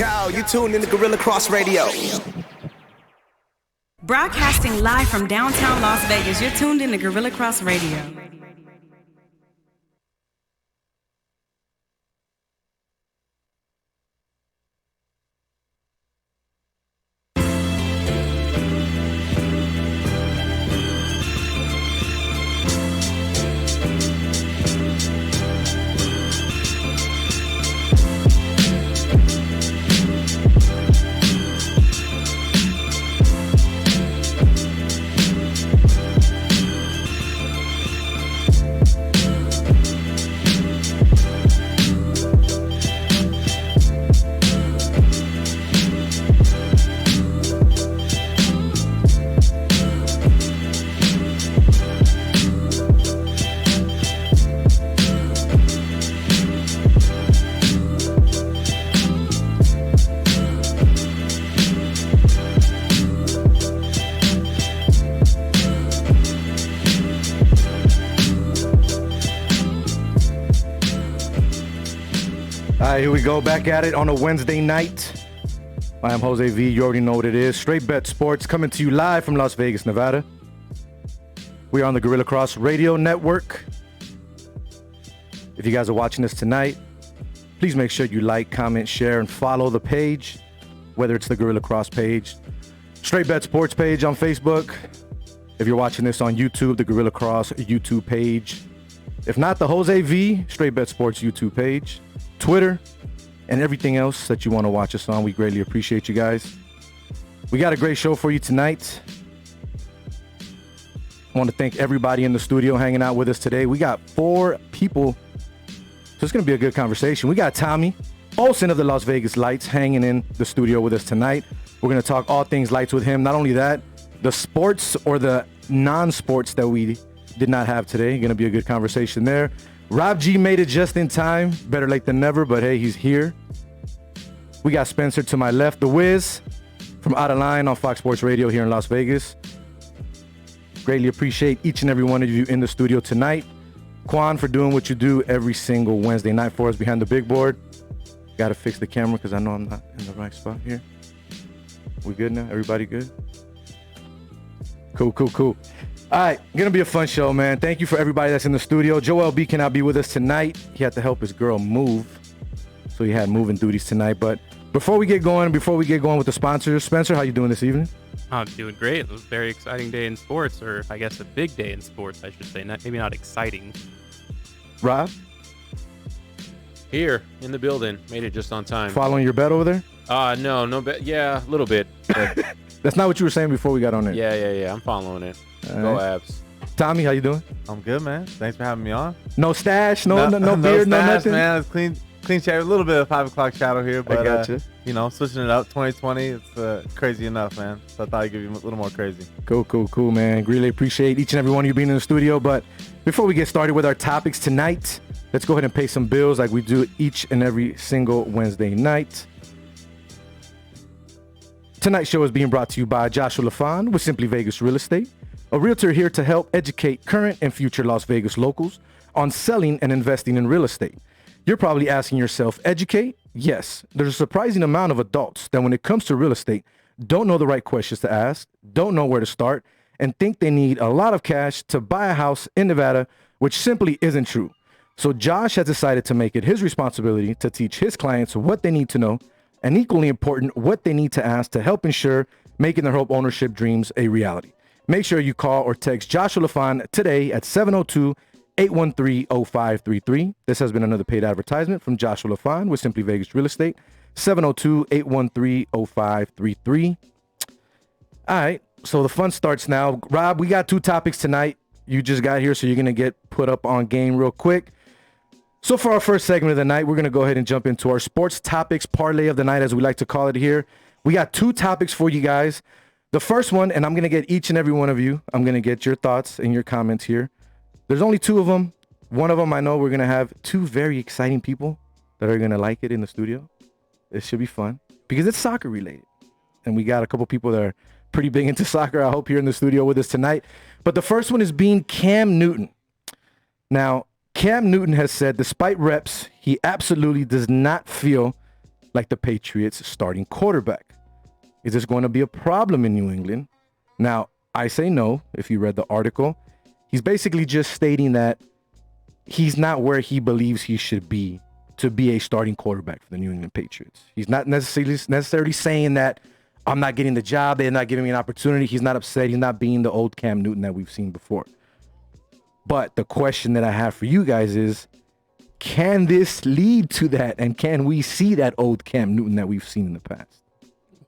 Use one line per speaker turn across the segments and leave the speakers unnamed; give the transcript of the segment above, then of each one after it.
Yo, you tuned in to Guerilla Cross Radio.
Broadcasting live from downtown Las Vegas, you're tuned in to Guerilla Cross Radio.
Here we go, back at it on a Wednesday night. I am Jose V. You already know what it is. Straight Bet Sports coming to you live from Las Vegas, Nevada. We are on the Guerilla Cross Radio Network. If you guys are watching this tonight, please make sure you like, comment, share, and follow the page, whether it's the Guerilla Cross page, Straight Bet Sports page on Facebook. If you're watching this on YouTube, the Guerilla Cross YouTube page. If not, the Jose V. Straight Bet Sports YouTube page. Twitter, and everything else that you want to watch us on. We greatly appreciate you guys. We got a great show for you tonight. I want to thank everybody in the studio hanging out with us today. We got 4 people, so it's going to be a good conversation. We got Tommy Olsen of the Las Vegas Lights hanging in the studio with us tonight. We're going to talk all things lights with him. Not only that, the sports or the non-sports that we did not have today. Going to be a good conversation there. Rob G made it just in time. Better late than never, but hey, he's here. We got Spencer to my left, the Wiz from OuttaLine on Fox Sports Radio here in Las Vegas. Greatly appreciate each and every one of you in the studio tonight. Quan for doing what you do every single Wednesday night for us behind the big board. Got to fix the camera because I know I'm not in the right spot here. We good now? Everybody good? Cool. All right, going to be a fun show, man. Thank you for everybody that's in the studio. Joel B cannot be with us tonight. He had to help his girl move, so he had moving duties tonight. But before we get going with the sponsors, Spencer, how you doing this evening?
I'm doing great. It was a very exciting day in sports, or I guess a big day in sports, I should say. Maybe not exciting.
Rob?
Here, in the building. Made it just on time.
Following your bet over there?
No bet. Yeah, a little bit. But
that's not what you were saying before we got on there.
Yeah. I'm following it. Go Abs.
Tommy, how you doing?
I'm good, man. Thanks for having me on.
No stash, no beard, no
stash,
nothing?
Man. It's clean shave. A little bit of 5 o'clock shadow here, but
I gotcha.
Switching it up. 2020, it's crazy enough, man. So I thought I'd give you a little more crazy.
Cool, man. Really appreciate each and every one of you being in the studio. But before we get started with our topics tonight, let's go ahead and pay some bills like we do each and every single Wednesday night. Tonight's show is being brought to you by Joshua Lafond with Simply Vegas Real Estate, a realtor here to help educate current and future Las Vegas locals on selling and investing in real estate. You're probably asking yourself, educate? Yes, there's a surprising amount of adults that when it comes to real estate, don't know the right questions to ask, don't know where to start, and think they need a lot of cash to buy a house in Nevada, which simply isn't true. So Josh has decided to make it his responsibility to teach his clients what they need to know, and equally important, what they need to ask to help ensure making their home ownership dreams a reality. Make sure you call or text Joshua Lafond today at 702-813-0533. This has been another paid advertisement from Joshua Lafond with Simply Vegas Real Estate, 702-813-0533. All right, so the fun starts now. Rob, we got 2 topics tonight. You just got here, so you're going to get put up on game real quick. So for our first segment of the night, we're going to go ahead and jump into our sports topics parlay of the night, as we like to call it here. We got 2 topics for you guys. The first one, and I'm going to get each and every one of you, I'm going to get your thoughts and your comments here. There's only 2 of them. One of them, I know we're going to have 2 very exciting people that are going to like it in the studio. It should be fun because it's soccer related. And we got a couple people that are pretty big into soccer, I hope, here in the studio with us tonight. But the first one is being Cam Newton. Now, Cam Newton has said, despite reps, he absolutely does not feel like the Patriots starting quarterback. Is this going to be a problem in New England? Now, I say no. If you read the article, he's basically just stating that he's not where he believes he should be to be a starting quarterback for the New England Patriots. He's not necessarily saying that I'm not getting the job, they're not giving me an opportunity. He's not upset. He's not being the old Cam Newton that we've seen before. But the question that I have for you guys is, can this lead to that? And can we see that old Cam Newton that we've seen in the past?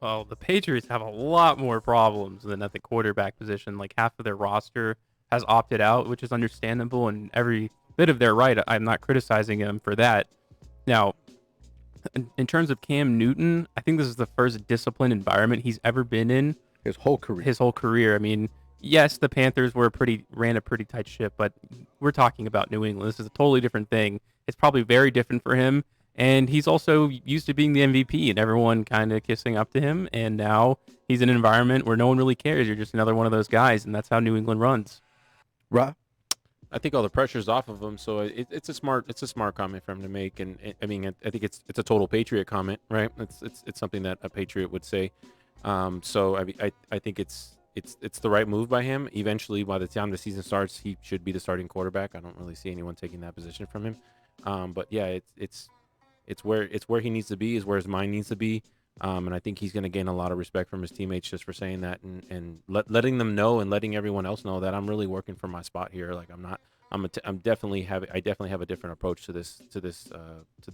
Well, the Patriots have a lot more problems than at the quarterback position. Like half of their roster has opted out, which is understandable, and every bit of their right. I'm not criticizing him for that. Now, in terms of Cam Newton, I think this is the first disciplined environment he's ever been in.
His whole career.
I mean, yes, the Panthers ran a pretty tight ship, but we're talking about New England. This is a totally different thing. It's probably very different for him. And he's also used to being the MVP and everyone kind of kissing up to him. And now he's in an environment where no one really cares. You're just another one of those guys. And that's how New England runs.
Right.
I think all the pressure's off of him, so it's a smart comment for him to make, and I mean I think it's a total Patriot comment, right? It's something that a Patriot would say. So I think it's the right move by him. Eventually, by the time the season starts, he should be the starting quarterback. I don't really see anyone taking that position from him. But yeah, it's where he needs to be, is where his mind needs to be. And I think he's going to gain a lot of respect from his teammates just for saying that, and letting them know and letting everyone else know that I'm really working for my spot here. Like I definitely have a different approach to this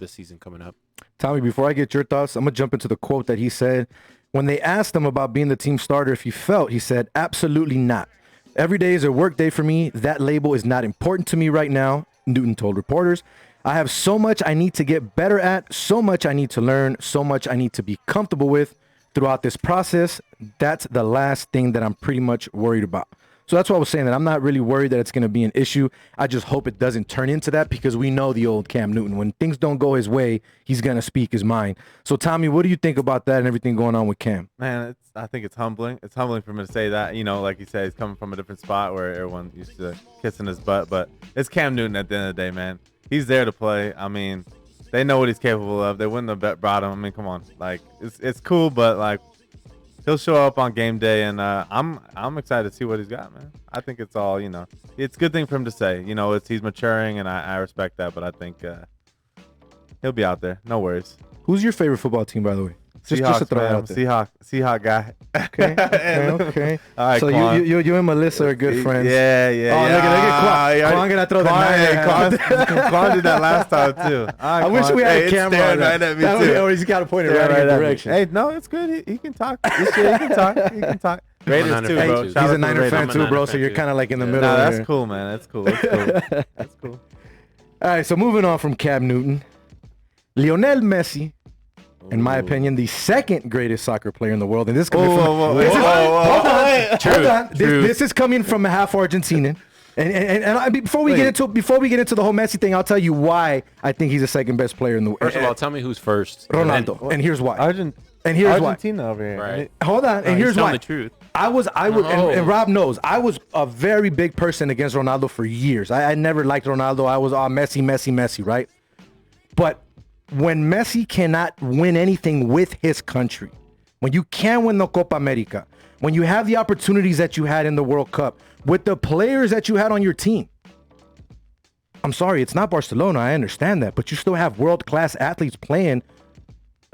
season coming up.
Tommy, before I get your thoughts, I'm gonna jump into the quote that he said when they asked him about being the team starter. If he felt, he said, "Absolutely not. Every day is a work day for me. That label is not important to me right now," Newton told reporters. "I have so much I need to get better at, so much I need to learn, so much I need to be comfortable with throughout this process. That's the last thing that I'm pretty much worried about." So that's why I was saying that I'm not really worried that it's going to be an issue. I just hope it doesn't turn into that, because we know the old Cam Newton. When things don't go his way, he's going to speak his mind. So, Tommy, what do you think about that and everything going on with Cam?
Man, I think it's humbling. It's humbling for him to say that. You know, like you said, he's coming from a different spot where everyone used to kissing his butt. But it's Cam Newton at the end of the day, man. He's there to play. I mean, they know what he's capable of. They wouldn't have brought him. I mean, come on. Like, it's cool, but, like, he'll show up on game day, and I'm excited to see what he's got, man. I think it's all, it's a good thing for him to say. He's maturing, and I respect that, but I think he'll be out there. No worries.
Who's your favorite football team, by the way?
Just to throw it out there. Seahawk guy.
Okay.
All right,
so you and Melissa are good friends.
Yeah.
Oh, look at Quan gonna throw the
Quan did that last time too.
I wish we had a camera
right at me too.
He's got to point it right in the direction.
Hey, no, it's good. He can talk. He can talk. Raiders too, bro.
He's a Niner fan too, bro. So you're kind of like in the middle.
Nah, that's cool, man. That's cool. That's cool.
All right, so moving on from Cam Newton, Lionel Messi, in my opinion, the second greatest soccer player in the world. And this is coming Hold on. This is coming from a half Argentinian. And before we get into the whole Messi thing, I'll tell you why I think he's the second best player in the world.
First of all, tell me who's first.
Ronaldo. And here's why.
Argentina over here.
Right? Hold on. And here's why.
The truth.
I was, and Rob knows, I was a very big person against Ronaldo for years. I never liked Ronaldo. I was Messi, right? But when Messi cannot win anything with his country, when you can't win the Copa America, when you have the opportunities that you had in the World Cup with the players that you had on your team, I'm sorry, it's not Barcelona. I understand that, but you still have world-class athletes playing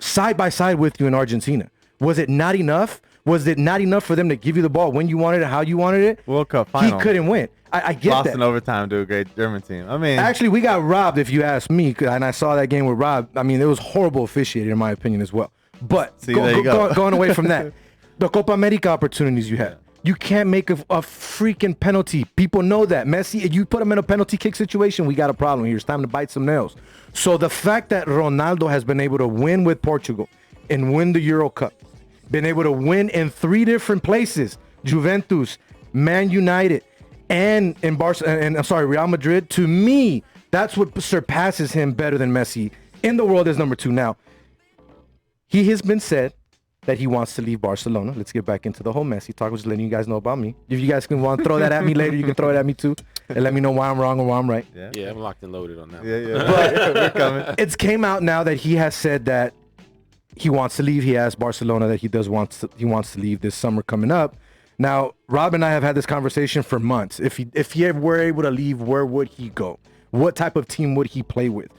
side by side with you in Argentina. Was it not enough? Was it not enough for them to give you the ball when you wanted it, how you wanted it?
World Cup final.
He couldn't win. I get
Lost
that.
in overtime to a great German team. I mean,
actually, we got robbed, if you ask me, and I saw that game with Rob. I mean, it was horrible officiating, in my opinion, as well. But going away from that, the Copa America opportunities you had. You can't make a freaking penalty. People know that. Messi, you put him in a penalty kick situation, we got a problem here. It's time to bite some nails. So the fact that Ronaldo has been able to win with Portugal and win the Euro Cup, been able to win in 3 different places, Juventus, Man United, and in Real Madrid, to me, that's what surpasses him better than Messi in the world as number 2. Now, he has been said that he wants to leave Barcelona. Let's get back into the whole Messi talk. I'm just letting you guys know about me. If you guys can want to throw that at me later, you can throw it at me too, and let me know why I'm wrong or why I'm right.
Yeah, I'm locked and loaded on that.
Yeah. But
it's came out now that he has said that he wants to leave. He asked Barcelona that he wants to leave this summer coming up. Now, Rob and I have had this conversation for months. If he were able to leave, where would he go? What type of team would he play with?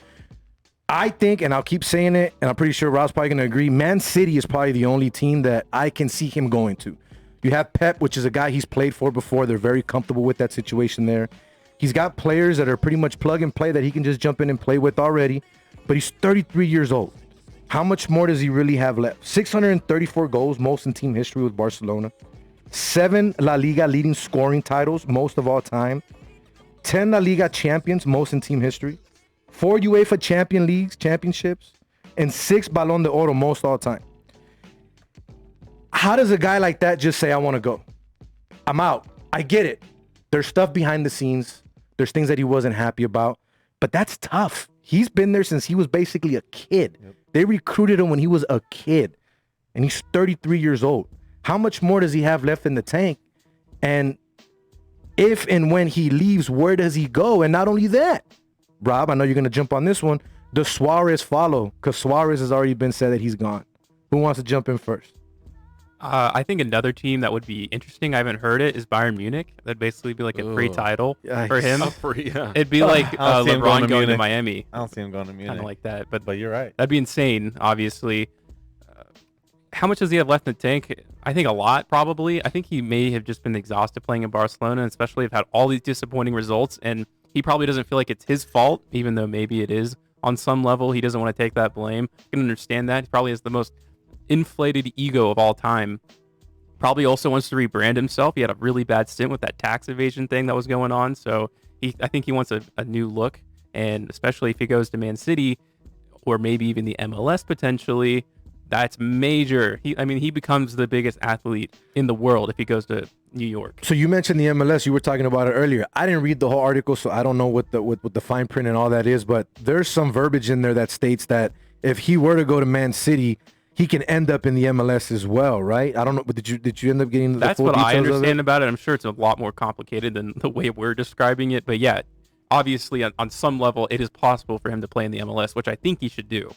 I think, and I'll keep saying it, and I'm pretty sure Rob's probably going to agree, Man City is probably the only team that I can see him going to. You have Pep, which is a guy he's played for before. They're very comfortable with that situation there. He's got players that are pretty much plug and play that he can just jump in and play with already, but he's 33 years old. How much more does he really have left? 634 goals, most in team history with Barcelona. 7 La Liga leading scoring titles, most of all time. 10 La Liga champions, most in team history. 4 UEFA championships, and 6 Ballon d'Or, most all time. How does a guy like that just say, I want to go? I'm out. I get it. There's stuff behind the scenes. There's things that he wasn't happy about, but that's tough. He's been there since he was basically a kid. Yep. They recruited him when he was a kid, and he's 33 years old. How much more does he have left in the tank? And if and when he leaves, where does he go? And not only that, Rob, I know you're going to jump on this one. Does Suarez follow? Because Suarez has already been said that he's gone. Who wants to jump in first?
I think another team that would be interesting, I haven't heard it, is Bayern Munich. That'd basically be like a free title for him.
Yeah.
It'd be like LeBron going to Miami.
I don't see him going to Munich.
Kind of like that. But
you're right.
That'd be insane, obviously. How much does he have left in the tank? I think a lot, probably. I think he may have just been exhausted playing in Barcelona, and especially have had all these disappointing results, and he probably doesn't feel like it's his fault, even though maybe it is on some level. He doesn't want to take that blame. I can understand that. He probably has the most inflated ego of all time. Probably also wants to rebrand himself. He had a really bad stint with that tax evasion thing that was going on, so I think he wants a new look, and especially if he goes to Man City, or maybe even the MLS potentially, that's major. He becomes the biggest athlete in the world if he goes to New York.
So you mentioned the MLS. You were talking about it earlier. I didn't read the whole article, so I don't know what the fine print and all that is, but there's some verbiage in there that states that if he were to go to Man City, he can end up in the MLS as well, right? I don't know, but did you end up getting the full details of it?
That's what I understand about it. I'm sure it's a lot more complicated than the way we're describing it, but yeah, obviously on some level, it is possible for him to play in the MLS, which I think he should do.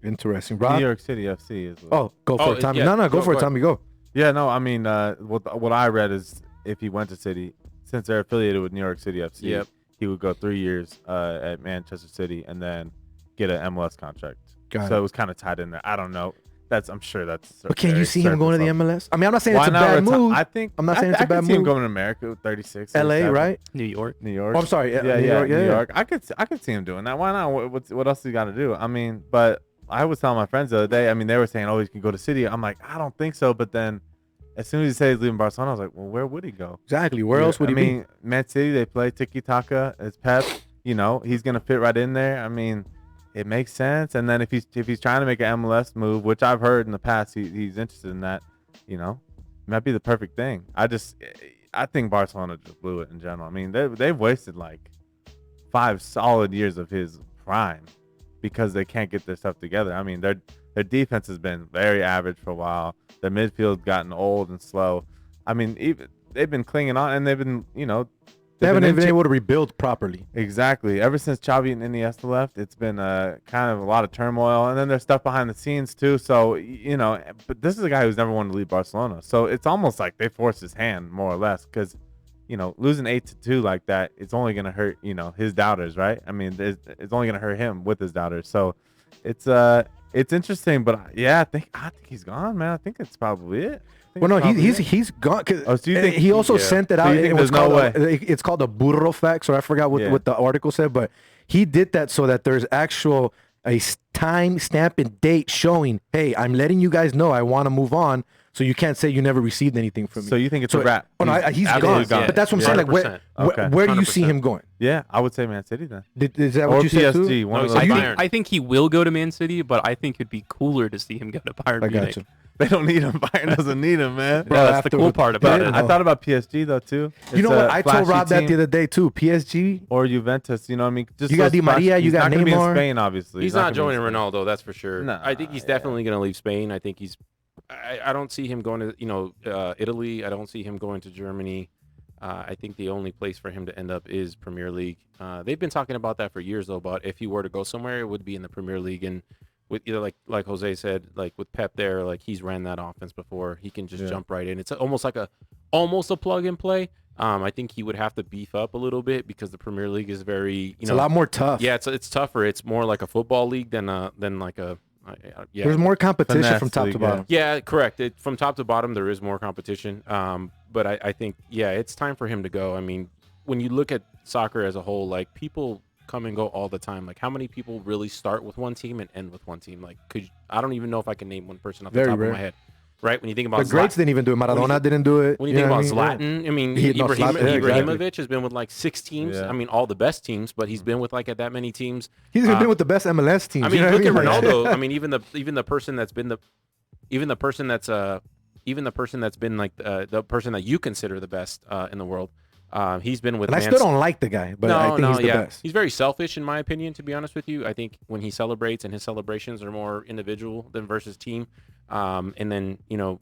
Interesting. Rob?
New York City FC is.
Oh, go for it, Tommy. Yeah, no, go for it, Tommy. Go.
Yeah, no, I mean, what I read is if he went to City, since they're affiliated with New York City FC, he would go 3 years at Manchester City and then get an MLS contract. So it was kind of tied in there. I don't know. I'm sure that's.
But can you see him going to the MLS? I mean, I'm not saying it's a bad move. I'm not saying it's a bad move.
I can see him going to America with 36.
LA, right?
New York.
Oh, I'm sorry.
New York. I could see him doing that. Why not? What else he got to do? I mean, but I was telling my friends the other day. I mean, they were saying, "Oh, he can go to City." I'm like, I don't think so. But then, as soon as he said he's leaving Barcelona, I was like, well, where would he go?
Exactly. Where else would he be? I mean,
Man City, they play tiki taka. It's Pep. He's gonna fit right in there. I mean, it makes sense. And then if he's trying to make an MLS move, which I've heard in the past, he's interested in that. It might be the perfect thing. I think Barcelona just blew it in general. I mean, they've wasted like 5 solid years of his prime because they can't get their stuff together. I mean, their defense has been very average for a while. Their midfield's gotten old and slow. I mean, they've been clinging on, and they've been,
they haven't even been able to rebuild properly.
Exactly. Ever since Xavi and Iniesta left, it's been kind of a lot of turmoil, and then there's stuff behind the scenes too. So but this is a guy who's never wanted to leave Barcelona. So it's almost like they forced his hand more or less, because losing 8-2 like that, it's only gonna hurt his doubters, right? I mean, it's only gonna hurt him with his doubters. So it's interesting, but yeah, I think he's gone, man. I think it's probably it.
Well, no, he's gone.
So you think
he also sent it out.
So it was
it's called a burro fax, or I forgot what the article said, but he did that so that there's a time stamp and date showing, hey, I'm letting you guys know I want to move on, so you can't say you never received anything from me.
So you think it's a wrap?
Oh, no, he's gone. But that's what I'm saying. Like, where do you see him going?
Yeah, I would say Man City then.
Is that what you said too?
PSG, one of those.
I think he will go to Man City, but I think it'd be cooler to see him go to Bayern Munich.
Gotcha.
They don't need him. Bayern doesn't need him, man.
Bro, that's the cool part about it.
I thought about PSG though too.
You know what? I told Rob that the other day too. PSG
or Juventus. You know what I mean? Just
you got Di Maria. You got Neymar.
Be in Spain, obviously.
He's not joining Ronaldo. That's for sure.
No,
I think he's definitely going to leave Spain. I think I don't see him going to Italy. I don't see him going to Germany. I think the only place for him to end up is Premier League. They've been talking about that for years though. About if he were to go somewhere, it would be in the Premier League. And with like Jose said, like with Pep there, like he's ran that offense before. He can just jump right in. It's almost a plug and play. I think he would have to beef up a little bit because the Premier League is very,
It's a lot more tough.
Yeah, it's tougher. It's more like a football league than like a. Yeah.
There's more competition
Finesse
from top
league,
to bottom.
Yeah, correct. From top to bottom, there is more competition. But I think, it's time for him to go. I mean, when you look at soccer as a whole, like people come and go all the time. Like how many people really start with one team and end with one team? Like I don't even know if I can name one person off the top of my head. Right? When you think about
the greats didn't even do it. Maradona didn't do it.
When you think about Zlatan, I mean, Ibrahimovic has been with like 6 teams.
Yeah.
I mean, all the best teams, but he's been with like that many teams.
He's been with the best MLS teams.
I mean,
you know
look at
what I mean?
Ronaldo. I mean, even the person that's been the person that's been like the person that you consider the best in the world. He's been with.
And I still don't like the guy, but I think he's the best.
He's very selfish, in my opinion. To be honest with you, I think when he celebrates, and his celebrations are more individual than versus team. And then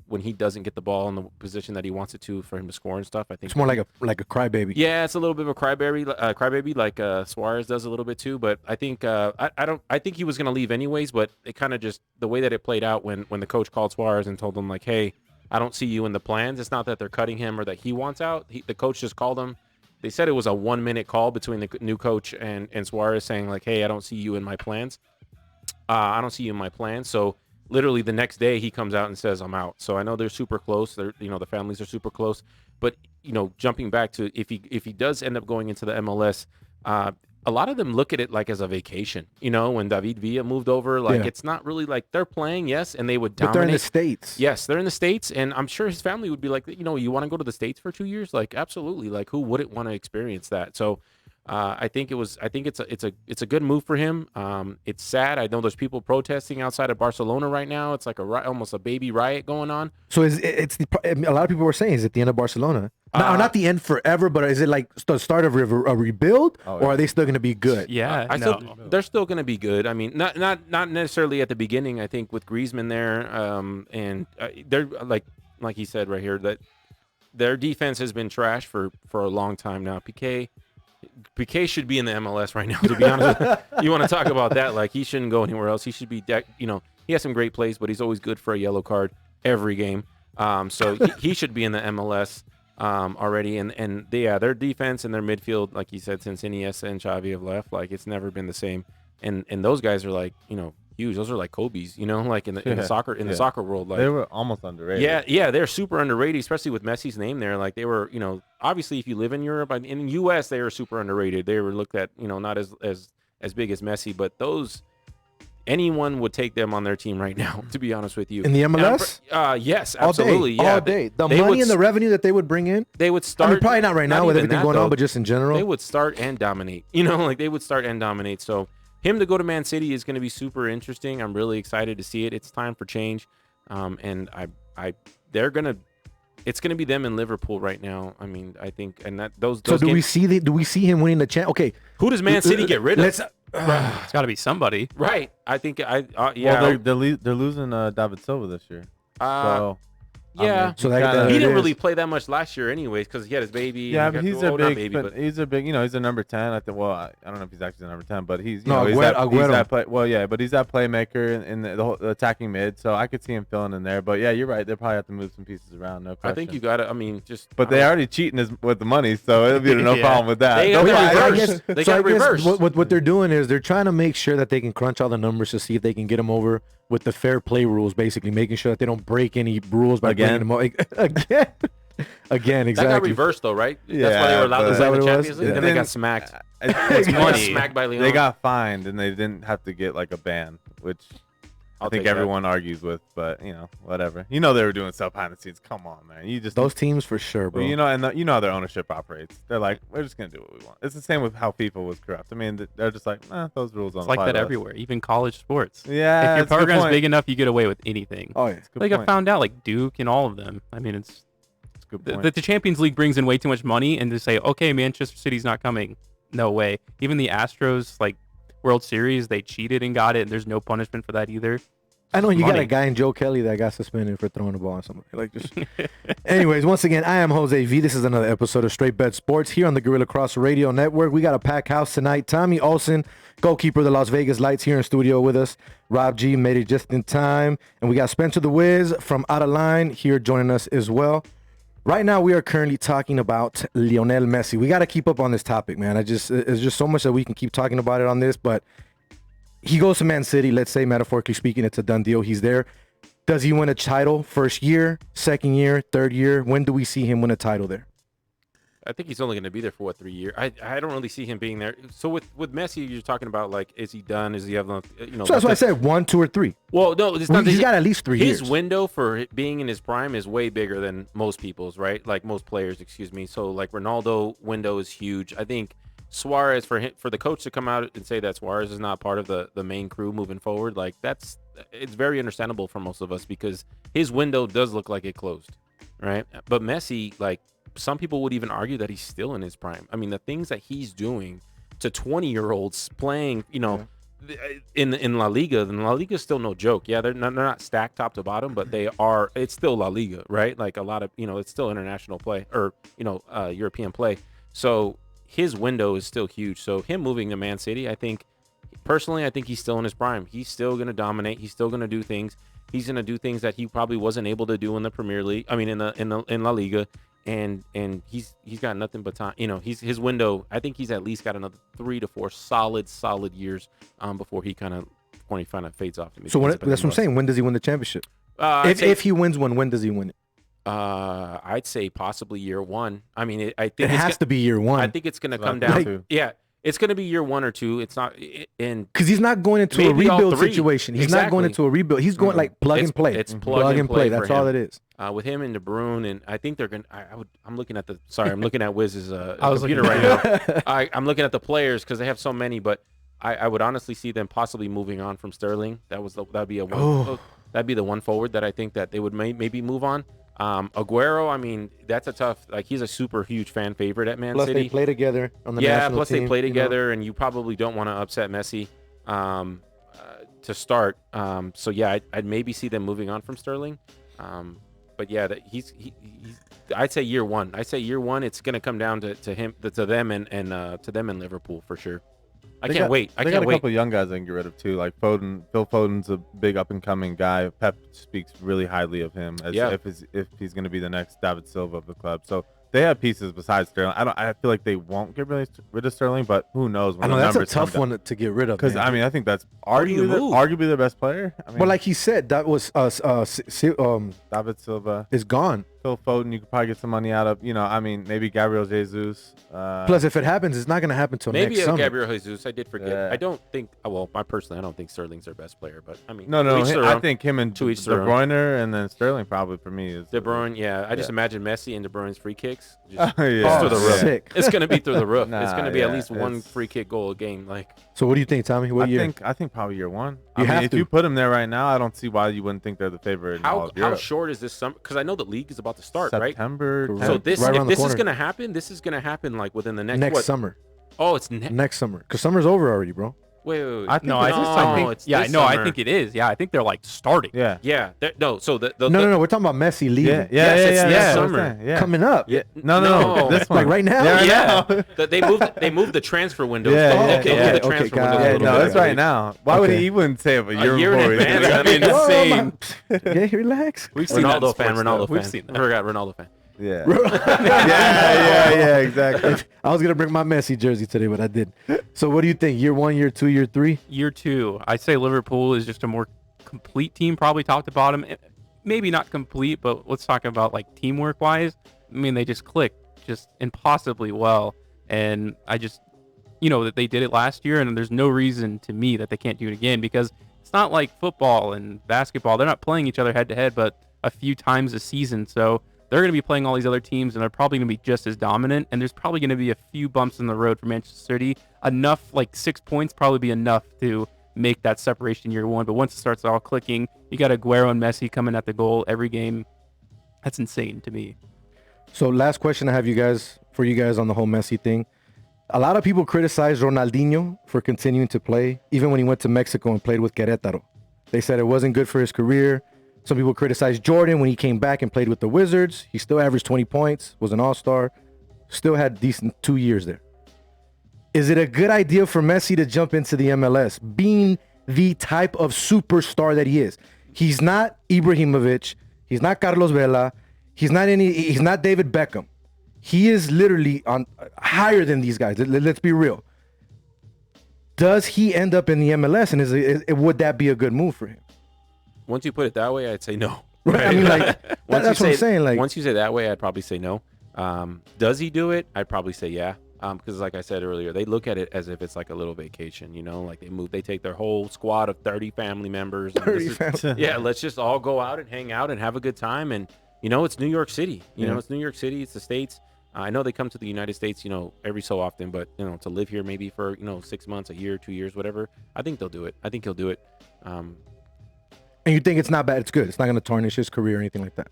when he doesn't get the ball in the position that he wants it to for him to score and stuff, I think
it's more like a crybaby.
Yeah, it's a little bit of a crybaby, like Suarez does a little bit too. But I think I think he was gonna leave anyways. But it kind of just the way that it played out when the coach called Suarez and told him like, hey, I don't see you in the plans. It's not that they're cutting him or that he wants out. The coach just called him. They said it was a 1-minute call between the new coach and Suarez saying like, hey, I don't see you in my plans. I don't see you in my plans. So literally the next day he comes out and says, I'm out. So I know they're super close. They're, the families are super close. But, jumping back to if he does end up going into the MLS, a lot of them look at it like as a vacation. When David Villa moved over, it's not really like they're playing, yes, and they would dominate.
But they're in the States.
Yes, they're in the States, and I'm sure his family would be like, you want to go to the States for 2 years? Like, absolutely. Like, who wouldn't want to experience that? So, I think it's a good move for him. It's sad. I know there's people protesting outside of Barcelona right now. It's like almost a baby riot going on.
So a lot of people were saying, is it the end of Barcelona? Not the end forever, but is it like the start of a rebuild, or are they still going to be good?
Yeah,
they're still going to be good. I mean, not necessarily at the beginning. I think with Griezmann there, and they're like he said right here that their defense has been trash for a long time now. Piqué should be in the MLS right now, to be honest with you. You want to talk about that? Like, he shouldn't go anywhere else. He should be, he has some great plays, but he's always good for a yellow card every game. So he should be in the MLS already. And their defense and their midfield, like you said, since Iniesta and Xavi have left, like, it's never been the same. And those guys are like, huge. Those are like Kobe's, like in the soccer world. Like,
they were almost underrated.
Yeah, they're super underrated, especially with Messi's name there. Like, they were, obviously if you live in Europe, in the US, they were super underrated. They were looked at, not as big as Messi, but anyone would take them on their team right now, to be honest with you.
In the MLS?
Yes, absolutely.
All day. The money and the revenue that they would bring in.
They would start.
I mean, probably not right now with everything going on, but just in general.
They would start and dominate. They would start and dominate. So him to go to Man City is going to be super interesting. I'm really excited to see it. It's time for change. And it's going to be them in Liverpool right now. I mean, I think, and that those.
So do we see him winning the champ? Okay,
who does Man City get rid of?
It's got to be somebody,
right? I think yeah.
Well, they're losing David Silva this year. So
yeah.
So
he didn't really play that much last year, anyways, because he had his baby.
Yeah, but he's a big. He's a number 10. I think. Well, I don't know if he's actually the number 10, but he's. He's that play. Well, yeah, but he's that playmaker in the whole attacking mid. So I could see him filling in there. But yeah, you're right. They probably have to move some pieces around. No question.
I think you got to. I mean,
But they already cheating with the money, so it'll be no problem with that.
They got reverse.
What they're doing is they're trying to make sure that they can crunch all the numbers to see if they can get him over with the fair play rules, basically making sure that they don't break any rules by bringing him over. Again, exactly.
That got reversed though, right?
Yeah,
that's why they were allowed to play in the Champions League.
Yeah.
Then they got smacked.
It's money.
Smacked by Leon.
They got fined and they didn't have to get like a ban, which I think everyone argues with. But whatever. They were doing stuff behind the scenes. Come on, man.
Those teams for sure, bro.
And how their ownership operates. They're like, we're just gonna do what we want. It's the same with how FIFA was corrupt. I mean, they're just like, those rules don't apply.
It's like that everywhere, even college sports.
Yeah.
If your program's big enough, you get away with anything.
Oh yeah.
Like I found out, like Duke and all of them. I mean, it's
good point.
The Champions League brings in way too much money, and to say, okay, Manchester City's not coming, no way. Even the Astros, like World Series, they cheated and got it, and there's no punishment for that either.
I know you got
money.
a guy in Joe Kelly that got suspended for throwing the ball on somebody. Like just. Anyways, once again, I am Jose V. This is another episode of Straight Bet Sports here on the Guerilla Cross Radio Network. We got a packed house tonight. Tommy Olsen, goalkeeper of the Las Vegas Lights, here in studio with us. Rob G made it just in time, and we got Spencer the Wiz from OuttaLine here joining us as well. Right now, we are currently talking about Lionel Messi. We got to keep up on this topic, man. It's just so much that we can keep talking about it on this, but he goes to Man City. Let's say, metaphorically speaking, it's a done deal. He's there. Does he win a title first year, second year, third year? When do we see him win a title there?
I think he's only going to be there for 3 years. I don't really see him being there. So with Messi, you're talking about like, is he done? Is he have
So that's why I said 1, 2, or 3.
Well, no, it's not.
He's got at least 3 years.
His window for being in his prime is way bigger than most people's, right? Like most players, excuse me. So like Ronaldo window is huge. I think Suarez, for the coach to come out and say that Suarez is not part of the main crew moving forward, like it's very understandable for most of us because his window does look like it closed, right? But Messi, like some people would even argue that he's still in his prime. I mean, the things that he's doing to 20-year-olds playing, in La Liga, and La Liga is still no joke. Yeah, they're not stacked top to bottom, but they are. It's still La Liga, right? Like a lot of, it's still international play or European play. So his window is still huge. So him moving to Man City, I think he's still in his prime. He's still going to dominate. He's still going to do things. He's going to do things that he probably wasn't able to do in the Premier League. I mean, in La Liga, and he's got nothing but time. His window. I think he's at least got another 3 to 4 solid years before he kind of fades off. To me.
So that's what I'm saying. When does he win the championship? If he wins one, when does he win it?
I'd say possibly year 1. I mean, I think
it has to be year 1.
I think it's going to come down to it's going to be year 1 or 2. It's not
because he's not going into a rebuild situation. He's not going into a rebuild. He's going like plug and play.
It's plug and play.
That's all it is.
With him and De Bruyne, and I think they're going. I'm looking at I'm looking at Wiz's computer right now. I'm looking at the players because they have so many, but I would honestly see them possibly moving on from Sterling. That'd be the one forward that I think that they would maybe move on. Aguero, I mean, that's a tough. Like he's a super huge fan favorite at Man City.
Plus they play together on the national team.
Plus they play together, and you probably don't want to upset Messi to start. So yeah, I'd maybe see them moving on from Sterling. But yeah, he's I'd say year 1. I say year 1. It's going to come down to them and Liverpool for sure. I can't wait.
They got a couple of young guys they can get rid of too, like Foden. Phil Foden's a big up and coming guy. Pep speaks really highly of him if he's going to be the next David Silva of the club. So they have pieces besides Sterling. I feel like they won't get rid of Sterling, but who knows?
I know that's a tough one to get rid of.
Because I mean, I think that's arguably their best player. I mean,
well, like he said, that was
David Silva
is gone.
Phil Foden, you could probably get some money out of. I mean, maybe Gabriel Jesus.
Plus, if it happens, it's not going to happen until next summer.
Maybe Gabriel Jesus. I did forget. Yeah. I don't think. Well, I don't think Sterling's their best player, but I mean,
no. I think him and De Bruyne and then Sterling probably for me is
De Bruyne. Yeah, I just imagine Messi and De Bruyne's free kicks.
Just
through the roof.
Sick.
It's going to be through the roof. It's going to be at least one free kick goal a game. Like.
So what do you think, Tommy? What year?
I think probably year 1. If you put him there right now, I don't see why you wouldn't think they're the favorite.
How short is this summer? Because I know the league is about to start, right?
September.
So if this is going to happen, this is going to happen like within the next
summer.
Oh, it's
next summer because summer's over already, bro.
Wait.
I think it is. Yeah, I think they're like starting.
Yeah.
No. So
no. We're talking about Messi leaving.
Yeah. Summer.
Yeah.
Coming up.
Yeah. No. This one.
Like right now.
Yeah. They moved the transfer window.
Yeah.
The transfer window.
Yeah. No, that's right now. Why would he wouldn't say it a year
in advance? I mean,
insane. Yeah, relax.
We've seen Ronaldo fan. We've seen that. I forgot Ronaldo fan.
Yeah. yeah, exactly.
I was gonna bring my Messi jersey today, but I didn't. So what do you think? Year 1, year 2, year 3?
Year 2. I say Liverpool is just a more complete team, probably top to bottom. Maybe not complete, but let's talk about like teamwork wise. I mean, they just click just impossibly well, and I just that they did it last year, and there's no reason to me that they can't do it again because it's not like football and basketball. They're not playing each other head to head, but a few times a season. So they're going to be playing all these other teams, and they're probably going to be just as dominant. And there's probably going to be a few bumps in the road for Manchester City. Enough, like 6 points, probably be enough to make that separation year 1. But once it starts all clicking, you got Aguero and Messi coming at the goal every game. That's insane to me.
So last question I have for you guys on the whole Messi thing. A lot of people criticize Ronaldinho for continuing to play, even when he went to Mexico and played with Querétaro. They said it wasn't good for his career. Some people criticized Jordan when he came back and played with the Wizards. He still averaged 20 points, was an all-star, still had decent 2 years there. Is it a good idea for Messi to jump into the MLS, being the type of superstar that he is? He's not Ibrahimovic. He's not Carlos Vela. He's not David Beckham. He is literally on higher than these guys. Let's be real. Does he end up in the MLS, and would that be a good move for him?
Once you put it that way, I'd say no.
Right. I mean, like, that's what I'm saying. Like,
once you say that way, I'd probably say no. Does he do it? I'd probably say yeah. Because like I said earlier, they look at it as if it's like a little vacation, you know, like they take their whole squad of 30 family members. And yeah, let's just all go out and hang out and have a good time. And, you know, it's New York City. You know, it's New York City. It's the States. I know they come to the United States, you know, every so often, but, you know, to live here maybe for, you know, 6 months, a year, 2 years, whatever, I think they'll do it. I think he'll do it.
And you think it's not bad? It's good. It's not going to tarnish his career or anything like that.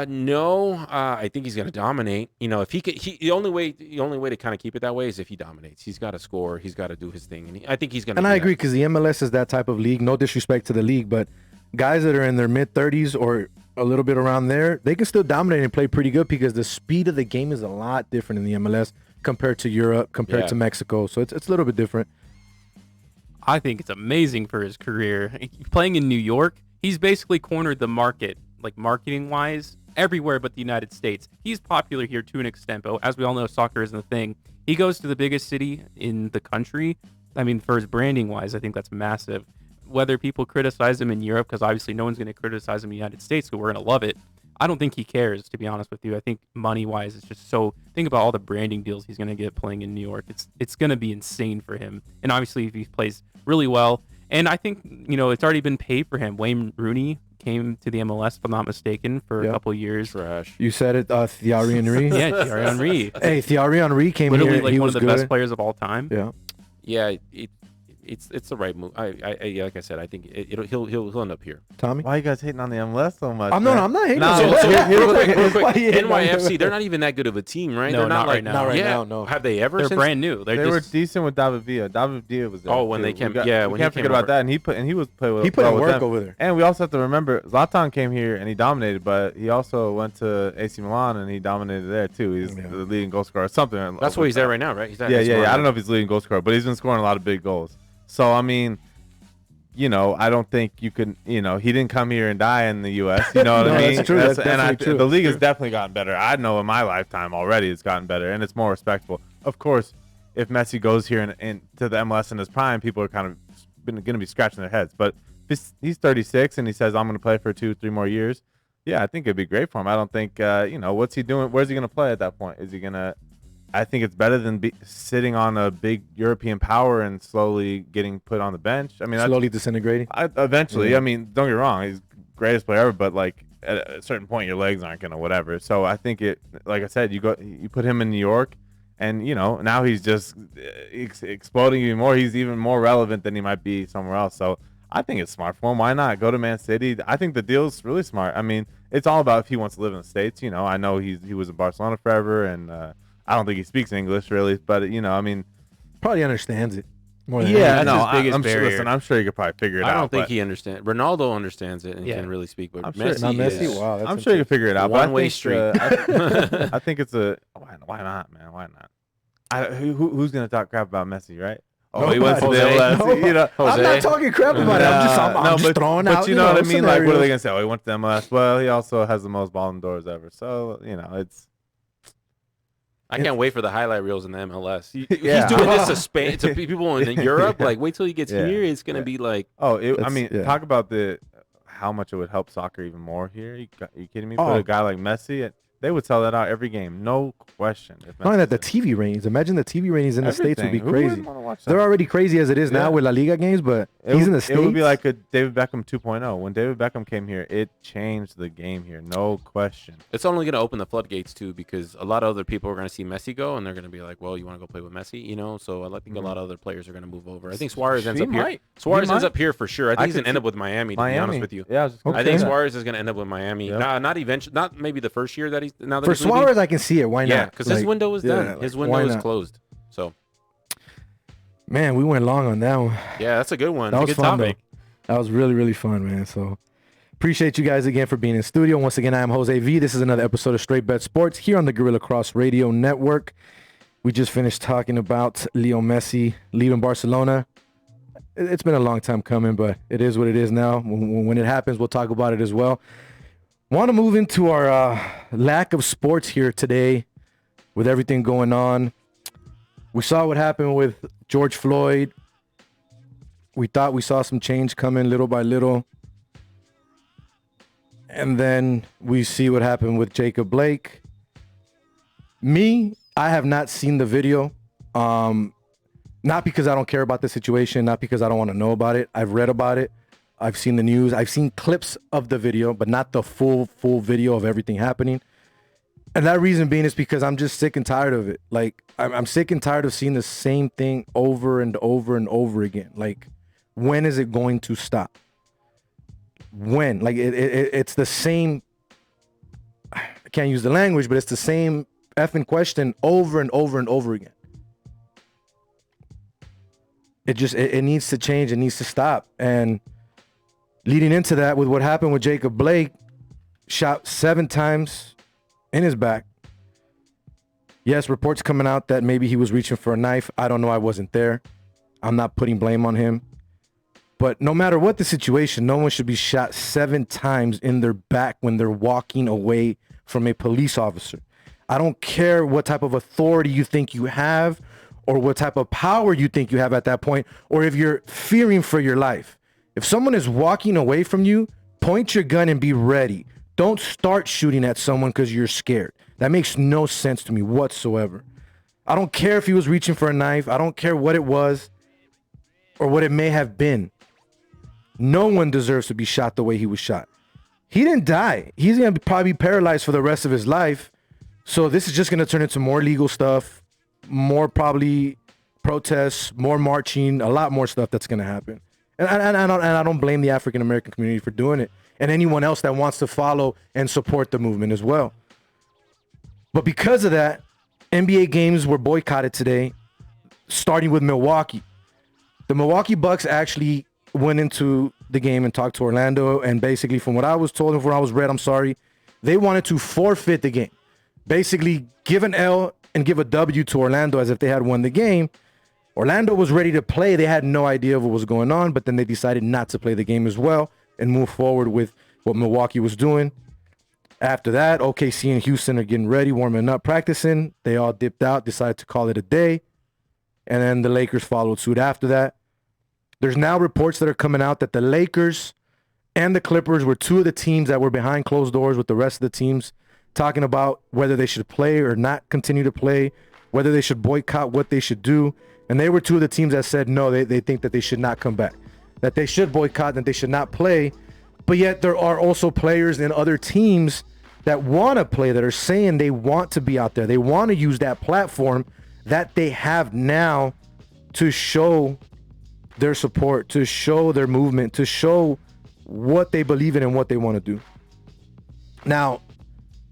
No. I think he's going to dominate. You know, if the only way to kind of keep it that way is if he dominates. He's got to score. He's got to do his thing, and I think he's going to.
And I agree, because the MLS is that type of league. No disrespect to the league, but guys that are in their mid-30s or a little bit around there, they can still dominate and play pretty good, because the speed of the game is a lot different in the MLS compared to Europe, compared to Mexico. So it's a little bit different.
I think it's amazing for his career. Playing in New York, he's basically cornered the market, like marketing-wise, everywhere but the United States. He's popular here to an extent, but as we all know, soccer isn't a thing. He goes to the biggest city in the country. I mean, for his branding-wise, I think that's massive. Whether people criticize him in Europe, because obviously no one's going to criticize him in the United States, so we're going to love it. I don't think he cares, to be honest with you. I think money-wise, it's just so... Think about all the branding deals he's going to get playing in New York. It's going to be insane for him. And obviously, if he plays really well... And I think, you know, it's already been paid for him. Wayne Rooney came to the MLS, if I'm not mistaken, for a couple of years.
Trash.
You said it, Thierry Henry.
Yeah, Thierry Henry.
Hey, Thierry Henry came
literally
here.
Like
he
one
was
of the
good.
best players of all time.
Yeah.
Yeah, it's the right move. I like I said, I think he'll end up here.
Tommy?
Why are you guys hating on the MLS so much?
I'm not hating
Nah,
on it.
Real quick.
Why you hating on
NYFC,
it?
they're not even that good of a team, right?
No,
they're
not
like,
right now.
Not right now, no.
Have they ever?
They're
since?
brand new.
They were decent with David Villa. David Villa was there.
Oh, when
too.
they came,
We
when
can't
he
forget
came
about
over.
that. And he put
in work over there.
And we also have to remember, Zlatan came here and he dominated, but he also went to AC Milan and he dominated there too. He's the leading goal scorer or something.
That's where he's at right now, right? He's at
Yeah. I don't know if he's leading goal scorer, but he's been scoring a lot of big goals. So I mean, you know, I don't think you can, you know, he didn't come here and die in the U.S. You know what I mean?
That's true. That's definitely true.
The league has definitely gotten better. I know in my lifetime already it's gotten better, and it's more respectful. Of course, if Messi goes here and to the MLS in his prime, people are kind of going to be scratching their heads. But he's 36 and he says, I'm going to play for 2-3 more years. Yeah, I think it'd be great for him. I don't think, you know, what's he doing? Where's he going to play at that point? Is he going to... I think it's better than sitting on a big European power and slowly getting put on the bench. I mean,
slowly disintegrating.
Eventually,
Yeah.
I mean, don't get me wrong, he's the greatest player ever, but like at a certain point, your legs aren't gonna whatever. So I think like I said, you put him in New York, and you know now he's just exploding even more. He's even more relevant than he might be somewhere else. So I think it's smart for him. Why not go to Man City? I think the deal's really smart. I mean, it's all about if he wants to live in the States. You know, I know he was in Barcelona forever, and I don't think he speaks English really, but you know, I mean,
probably understands it more than
yeah.
That's
No,
his biggest
I'm sure.
barrier.
Listen, I'm sure he could probably figure it out.
I don't think he understands. Ronaldo understands it and can really speak, but
I'm sure-
Messi,
Not Messi.
is,
Wow, that's
I'm sure he can figure it out. but I
One-way
think,
street.
I think it's a why not, man? Why not? Who's gonna talk crap about Messi, right? Oh, he went to the
Jose.
MLS. You know,
I'm not talking crap about it. I'm just throwing out.
But you know what I mean? Like, what are they
scenarios.
gonna say? Oh, he went to the MLS. Well, he also has the most Ballon d'Ors ever. So you know, it's.
I can't wait for the highlight reels in the MLS.
Yeah.
He's doing this to Spain, to people in Europe. Like, wait till he gets
Yeah.
here. It's gonna be like,
Oh, I
That's-
mean,
yeah.
talk about how much it would help soccer even more here. You kidding me?
Oh.
Put a guy like Messi, they would sell that out every game, no question. If
Not only that, the
Messi's there.
TV ratings. Imagine the TV ratings in the States would be
Everything. Who
crazy.
wouldn't wanna watch that?
They're already crazy as it is now
Yeah.
with La Liga games, but he's in the States.
It would be like a David Beckham 2.0. When David Beckham came here, it changed the game here, no question.
it's only gonna open the floodgates too, because a lot of other people are gonna see Messi go, and they're gonna be like, well, you want to go play with Messi, you know? So I think a lot of other players are gonna move over. I think Suarez ends
He
up here.
might.
Suarez
He
ends
might.
up here for sure. I think he's
could
gonna end
see-
up with Miami. To be honest with you.
Yeah, I was just gonna
I think
say that.
Suarez is going to end up with Miami.
Yep.
Not eventually, not maybe the first year that he's now that
For
he's leaving.
Suarez, I can see it. Why not?
Yeah, because his
Like,
window is done.
yeah,
His
like,
window
why
is
not?
closed. So
Man, we went long on that one.
yeah, that's a good one.
That
It's a
was
good
fun,
topic.
That was really, really fun, man. So appreciate you guys again for being in studio. Once again, I am Jose V. This is another episode of Straight Bet Sports here on the Guerilla Cross Radio Network. We just finished talking about Leo Messi leaving Barcelona. It's been a long time coming, but it is what it is now. When it happens, we'll talk about it as well. Want to move into our lack of sports here today with everything going on. We saw what happened with George Floyd. We thought we saw some change coming little by little. And then we see what happened with Jacob Blake. I have not seen the video. Not because I don't care about the situation, not because I don't want to know about it. I've read about it. I've seen the news. I've seen clips of the video, but not the full video of everything happening. And that reason being is because I'm just sick and tired of it. Like, I'm sick and tired of seeing the same thing over and over and over again. Like, when is it going to stop? When? Like, it's the same, I can't use the language, but it's the same effing question over and over and over again. It needs to change. It needs to stop. And leading into that, with what happened with Jacob Blake, shot 7 times in his back. Yes, reports coming out that maybe he was reaching for a knife. I don't know. I wasn't there. I'm not putting blame on him. But no matter what the situation, no one should be shot 7 times in their back when they're walking away from a police officer. I don't care what type of authority you think you have or what type of power you think you have at that point, or if you're fearing for your life. If someone is walking away from you, point your gun and be ready. Don't start shooting at someone because you're scared. That makes no sense to me whatsoever. I don't care if he was reaching for a knife. I don't care what it was or what it may have been. No one deserves to be shot the way he was shot. He didn't die. He's going to probably be paralyzed for the rest of his life. So this is just going to turn into more legal stuff, more probably protests, more marching, a lot more stuff that's going to happen. And I don't blame the African-American community for doing it, and anyone else that wants to follow and support the movement as well. But because of that, NBA games were boycotted today, starting with Milwaukee. The Milwaukee Bucks actually went into the game and talked to Orlando, and basically from what I was told and from what I was read, they wanted to forfeit the game. Basically give an L and give a W to Orlando as if they had won the game. Orlando was ready to play. They had no idea of what was going on, but then they decided not to play the game as well and move forward with what Milwaukee was doing. After that, OKC and Houston are getting ready, warming up, practicing. They all dipped out, decided to call it a day. And then the Lakers followed suit after that. There's now reports that are coming out that the Lakers and the Clippers were 2 of the teams that were behind closed doors with the rest of the teams, talking about whether they should play or not continue to play, whether they should boycott, what they should do. And they were 2 of the teams that said no, they think that they should not come back, that they should boycott, that they should not play. But yet there are also players in other teams that want to play, that are saying they want to be out there. They want to use that platform that they have now to show their support, to show their movement, to show what they believe in and what they want to do. Now,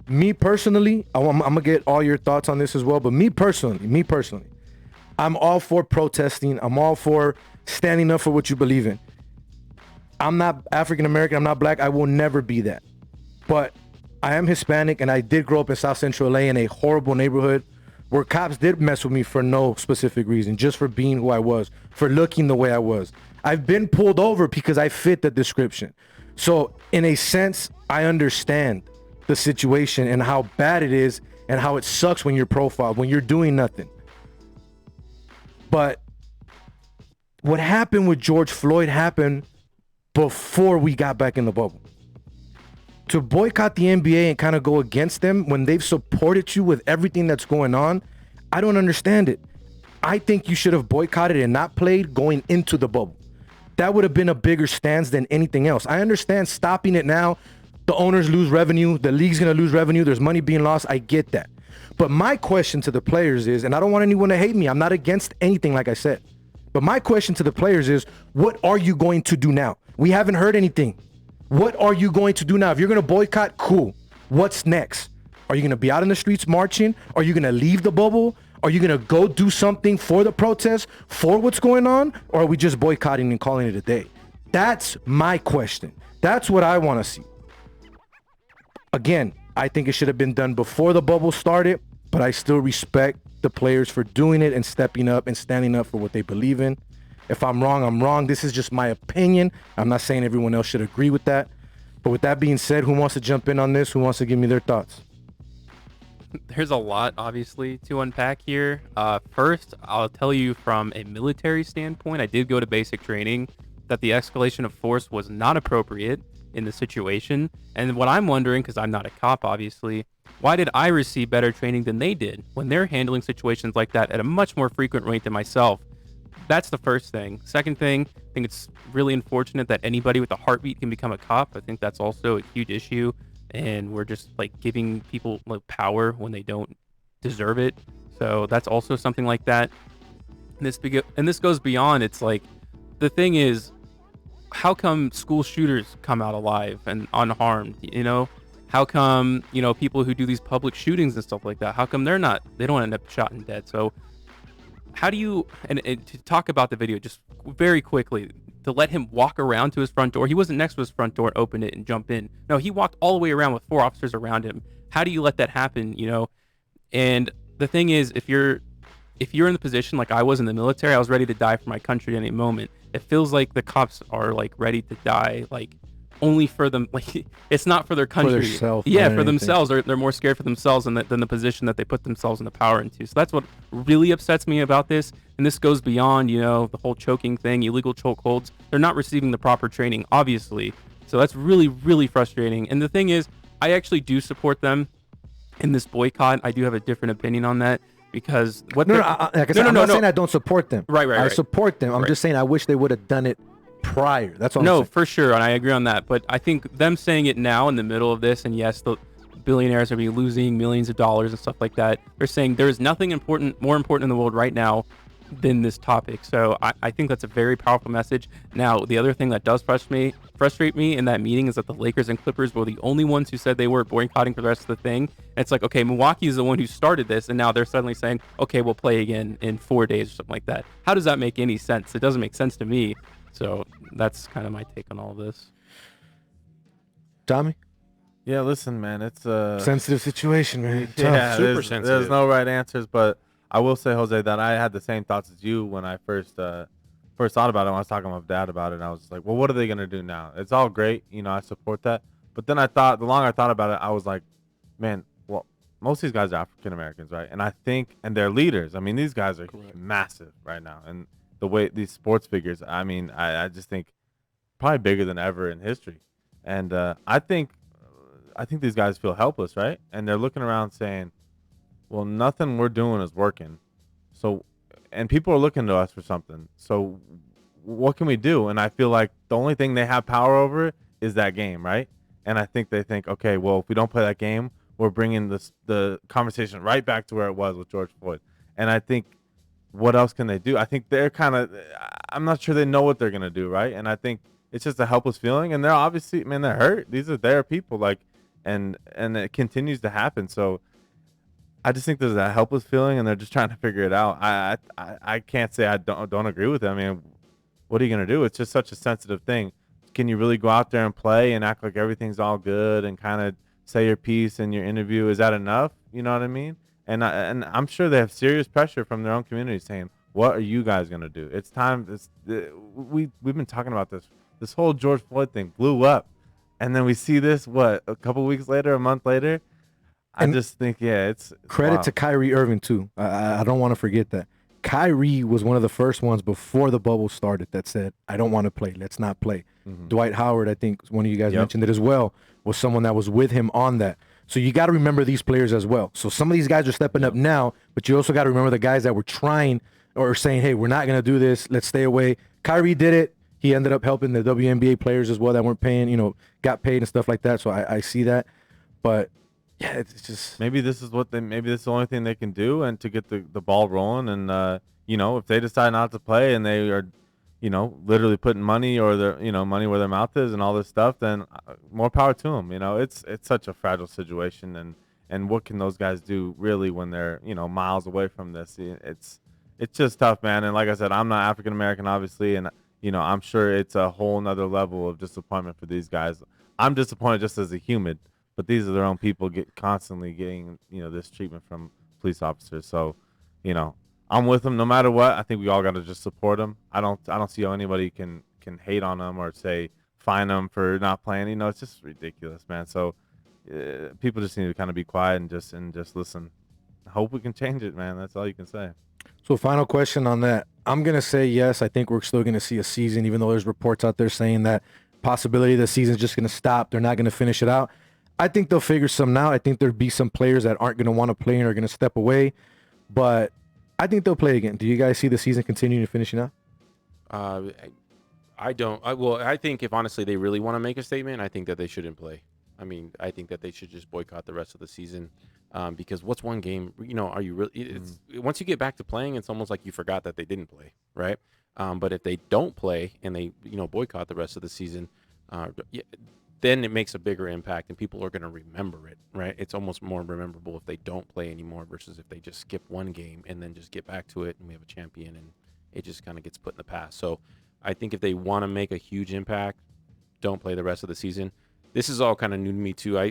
me personally, I'm going to get all your thoughts on this as well, but me personally, I'm all for protesting. I'm all for standing up for what you believe in. I'm not African American. I'm not black. I will never be that. But I am Hispanic, and I did grow up in South Central LA in a horrible neighborhood where cops did mess with me for no specific reason, just for being who I was, for looking the way I was. I've been pulled over because I fit the description. So in a sense, I understand the situation and how bad it is and how it sucks when you're profiled, when you're doing nothing. But what happened with George Floyd happened before we got back in the bubble. To boycott the NBA and kind of go against them when they've supported you with everything that's going on, I don't understand it. I think you should have boycotted and not played going into the bubble. That would have been a bigger stance than anything else. I understand stopping it now, the owners lose revenue, the league's going to lose revenue, there's money being lost, I get that. But my question to the players is, and I don't want anyone to hate me, I'm not against anything like I said, but my question to the players is, what are you going to do now? We haven't heard anything. What are you going to do now? If you're going to boycott, cool. What's next? Are you going to be out in the streets marching? Are you going to leave the bubble? Are you going to go do something for the protest, for what's going on? Or are we just boycotting and calling it a day? That's my question. That's what I want to see. Again, I think it should have been done before the bubble started, but I still respect the players for doing it and stepping up and standing up for what they believe in. If I'm wrong, I'm wrong. This is just my opinion. I'm not saying everyone else should agree with that. But with that being said, who wants to jump in on this? Who wants to give me their thoughts?
There's a lot, obviously, to unpack here. First, I'll tell you from a military standpoint, I did go to basic training, that the escalation of force was not appropriate in the situation. And what I'm wondering, because I'm not a cop, obviously, why did I receive better training than they did when they're handling situations like that at a much more frequent rate than myself? That's the first thing. Second thing, I think it's really unfortunate that anybody with a heartbeat can become a cop. I think that's also a huge issue. And we're just like giving people like power when they don't deserve it. So that's also something like that. And this goes beyond. It's like, the thing is, how come school shooters come out alive and unharmed? You know, how come, you know, people who do these public shootings and stuff like that, how come they don't end up shot and dead? So how do you, and to talk about the video just very quickly, to let him walk around to his front door. He wasn't next to his front door and open it and jump in. No, he walked all the way around with 4 officers around him. How do you let that happen, you know? And the thing is, if you're in the position like I was in the military, I was ready to die for my country at any moment. It feels like the cops are like ready to die, like only for them. Like, it's not for their country.
For themselves.
Yeah, for themselves. They're more scared for themselves than the position that they put themselves in the power into. So that's what really upsets me about this. And this goes beyond, you know, the whole choking thing, illegal chokeholds. They're not receiving the proper training, obviously. So that's really, really frustrating. And the thing is, I actually do support them in this boycott. I do have a different opinion on that. Because what
I'm not saying I don't support them.
Right.
I support them. I'm just saying I wish they would have done it prior. That's all.
No, for sure, and I agree on that. But I think them saying it now in the middle of this, and yes, the billionaires are be losing millions of dollars and stuff like that. They're saying there is nothing more important in the world right now than this topic. So I think that's a very powerful message. Now, the other thing that does frustrate me in that meeting is that the Lakers and Clippers were the only ones who said they were boycotting for the rest of the thing. And it's like, okay, Milwaukee is the one who started this, and now they're suddenly saying, okay, we'll play again in 4 days or something like that. How does that make any sense? It doesn't make sense to me. So that's kind of my take on all of this.
Tommy?
Yeah, listen, man, it's a
sensitive situation, man.
Yeah,
Super sensitive.
There's no right answers, but I will say, Jose, that I had the same thoughts as you when I first thought about it. When I was talking to my dad about it, and I was just like, well, what are they gonna do now? It's all great, you know, I support that. But then the longer I thought about it, I was like, man, well, most of these guys are African Americans, right? And I think, and they're leaders. I mean, these guys are massive right now, and the way these sports figures, I mean, I just think probably bigger than ever in history. And I think these guys feel helpless, right? And they're looking around saying, well, nothing we're doing is working. So, and people are looking to us for something. So what can we do? And I feel like the only thing they have power over is that game, right? And I think they think, okay, well, if we don't play that game, we're bringing the conversation right back to where it was with George Floyd. And I think, what else can they do? I think they're I'm not sure they know what they're going to do, right? And I think it's just a helpless feeling. And they're obviously, man, they're hurt. These are their people, like, and it continues to happen. So I just think there's a helpless feeling, and they're just trying to figure it out. I can't say I don't agree with them. I mean, what are you going to do? It's just such a sensitive thing. Can you really go out there and play and act like everything's all good and kind of say your piece in your interview? Is that enough? You know what I mean? And I'm sure they have serious pressure from their own community saying, what are you guys going to do? It's time. We've been talking about this. This whole George Floyd thing blew up. And then we see this, a couple weeks later, a month later? I just think, it's
credit
wow.
to Kyrie Irving, too. I don't want to forget that. Kyrie was one of the first ones before the bubble started that said, I don't want to play. Let's not play. Mm-hmm. Dwight Howard, I think one of you guys mentioned it as well, was someone that was with him on that. So you got to remember these players as well. So some of these guys are stepping up now, but you also got to remember the guys that were trying or saying, hey, we're not going to do this. Let's stay away. Kyrie did it. He ended up helping the WNBA players as well that weren't paying, got paid and stuff like that. So I see that. But yeah, it's just
maybe this is maybe this is the only thing they can do, and to get the ball rolling. And if they decide not to play and they are, literally putting money or their money where their mouth is and all this stuff, then more power to them. It's such a fragile situation, and what can those guys do really when they're miles away from this? It's just tough, man. And like I said, I'm not African American, obviously, and I'm sure it's a whole nother level of disappointment for these guys. I'm disappointed just as a human, but these are their own people constantly getting, this treatment from police officers. So, I'm with them no matter what. I think we all got to just support them. I don't see how anybody can hate on them or say fine them for not playing. It's just ridiculous, man. So people just need to kind of be quiet and just listen. I hope we can change it, man. That's all you can say.
So final question on that. I'm going to say yes. I think we're still going to see a season, even though there's reports out there saying that possibility the season's just going to stop. They're not going to finish it out. I think they'll figure something out. I think there'll be some players that aren't going to want to play and are going to step away. But I think they'll play again. Do you guys see the season continuing to finishing out?
I don't. I think if honestly they really want to make a statement, I think that they shouldn't play. I mean, I think that they should just boycott the rest of the season. Because what's one game? Are you really? Once you get back to playing, it's almost like you forgot that they didn't play, right? But if they don't play and they boycott the rest of the season, then it makes a bigger impact and people are going to remember it, right? It's almost more memorable if they don't play anymore versus if they just skip one game and then just get back to it and we have a champion and it just kind of gets put in the past. So I think if they want to make a huge impact, don't play the rest of the season. This is all kind of new to me too. I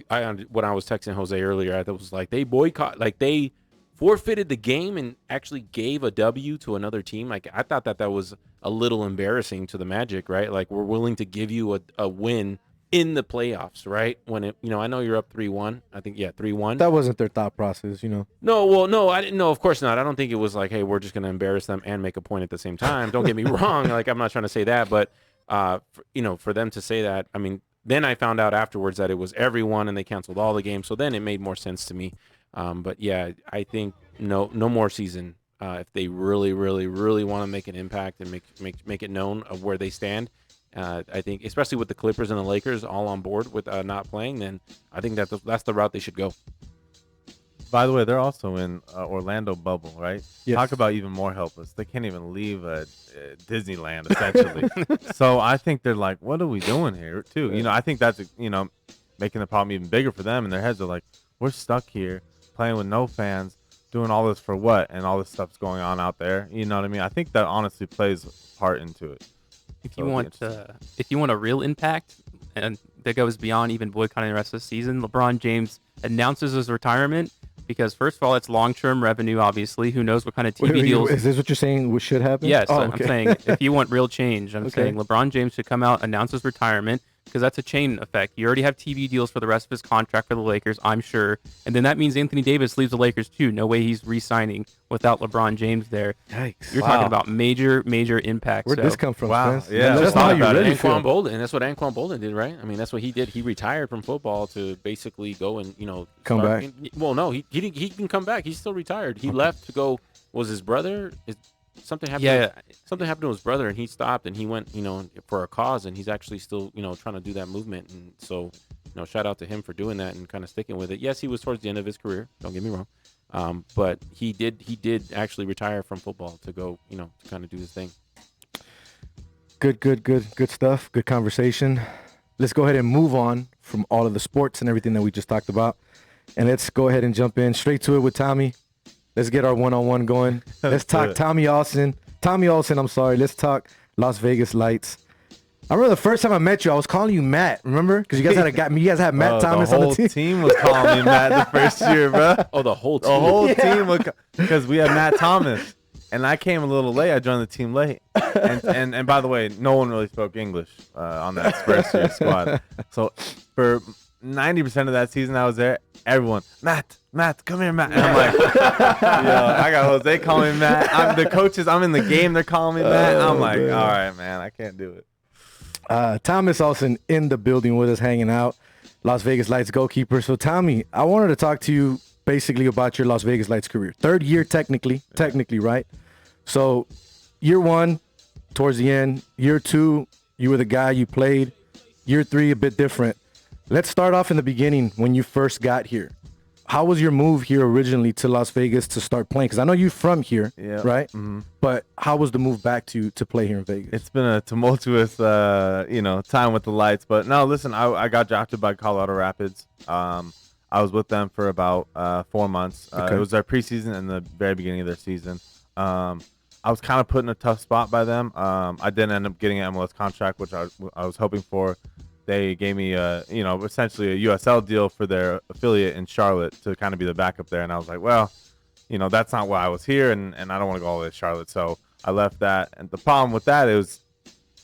when I was texting Jose earlier, I thought it was like they boycott, like they forfeited the game and actually gave a W to another team. Like I thought that was a little embarrassing to the Magic, right? Like we're willing to give you a win in the playoffs, right? When it, I know you're up 3-1. I think 3-1.
That wasn't their thought process,
No, well, no, I didn't know. Of course not. I don't think it was like, hey, we're just going to embarrass them and make a point at the same time. Don't get me wrong. Like I'm not trying to say that, but for them to say that, I mean, then I found out afterwards that it was everyone and they canceled all the games. So then it made more sense to me. But yeah, I think no more season. If they really, really, really want to make an impact and make it known of where they stand. I think, especially with the Clippers and the Lakers all on board with not playing, then I think that's the route they should go.
By the way, they're also in Orlando bubble, right?
Yes.
Talk about even more helpless. They can't even leave Disneyland, essentially. So I think they're like, what are we doing here, too? I think that's, making the problem even bigger for them. And their heads are like, we're stuck here playing with no fans, doing all this for what? And all this stuff's going on out there. You know what I mean? I think that honestly plays part into it.
If you want a real impact, and that goes beyond even boycotting the rest of the season, LeBron James announces his retirement because, first of all, it's long-term revenue, obviously. Who knows what kind of TV deals.
Is this what you're saying should happen?
Yes,
okay.
I'm saying if you want real change, I'm saying LeBron James should come out, announce his retirement, because that's a chain effect. You already have TV deals for the rest of his contract for the Lakers, I'm sure. And then that means Anthony Davis leaves the Lakers too. No way he's re-signing without LeBron James there.
Yikes.
You're talking about major impacts.
Where'd this come from?
Wow.
Spence?
Yeah,
that's how you really feel.
Anquan Bolden. That's what Anquan Bolden did, right? I mean, that's what he did. He retired from football to basically go and,
come back.
Well, no, he can come back. He's still retired. He left to go. Was his brother? Something happened. Something happened to his brother, and he stopped, and he went, for a cause, and he's actually still, trying to do that movement. And so, shout out to him for doing that and kind of sticking with it. Yes, he was towards the end of his career. Don't get me wrong, but he did actually retire from football to go, to kind of do his thing.
Good stuff. Good conversation. Let's go ahead and move on from all of the sports and everything that we just talked about, and let's go ahead and jump in straight to it with Tommy. Let's get our one-on-one going. Let's talk Tommy Olsen. I'm sorry. Let's talk Las Vegas Lights. I remember the first time I met you, I was calling you Matt. Remember? Because you guys had Matt Thomas on the team.
The whole team was calling me Matt the first year, bro.
Oh, the whole team.
The whole team was, because we had Matt Thomas, and I came a little late. I joined the team late, and by the way, no one really spoke English on that first year squad. So for 90% of that season I was there, everyone, Matt, come here, Matt. And I'm like, I got Jose calling me Matt. I'm the coaches. I'm in the game. They're calling me Matt. I'm like, all right, man, I can't do it.
Thomas Olsen in the building with us, hanging out. Las Vegas Lights goalkeeper. So, Tommy, I wanted to talk to you basically about your Las Vegas Lights career. Third year, technically, right? So, year one, towards the end. Year two, you were the guy, you played. Year three, a bit different. Let's start off in the beginning when you first got here. How was your move here originally to Las Vegas to start playing? Because I know you're from here, right? Mm-hmm. But how was the move back to play here in Vegas?
It's been a tumultuous, time with the Lights. But no, listen, I got drafted by Colorado Rapids. I was with them for about 4 months. It was their preseason and the very beginning of their season. I was kind of put in a tough spot by them. I didn't end up getting an MLS contract, which I was hoping for. They gave me essentially a USL deal for their affiliate in Charlotte to kind of be the backup there, and I was like, well, that's not why I was here, and I don't want to go all the way to Charlotte, so I left that. And the problem with that is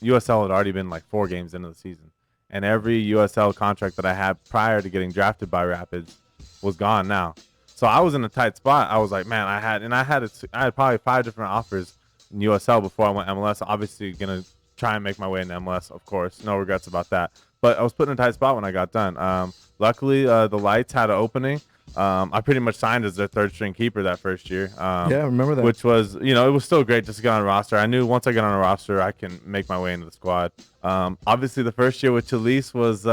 USL had already been like 4 games into the season, and every USL contract that I had prior to getting drafted by Rapids was gone now. So I was in a tight spot. I was like, man, I had probably 5 different offers in USL before I went MLS. Obviously, gonna try and make my way into MLS, of course. No regrets about that. But I was put in a tight spot when I got done. Luckily, the Lights had an opening. I pretty much signed as their 3rd-string keeper that first year.
Yeah, I remember that.
Which was, it was still great just to get on a roster. I knew once I get on a roster, I can make my way into the squad. Obviously, the first year with Chalise was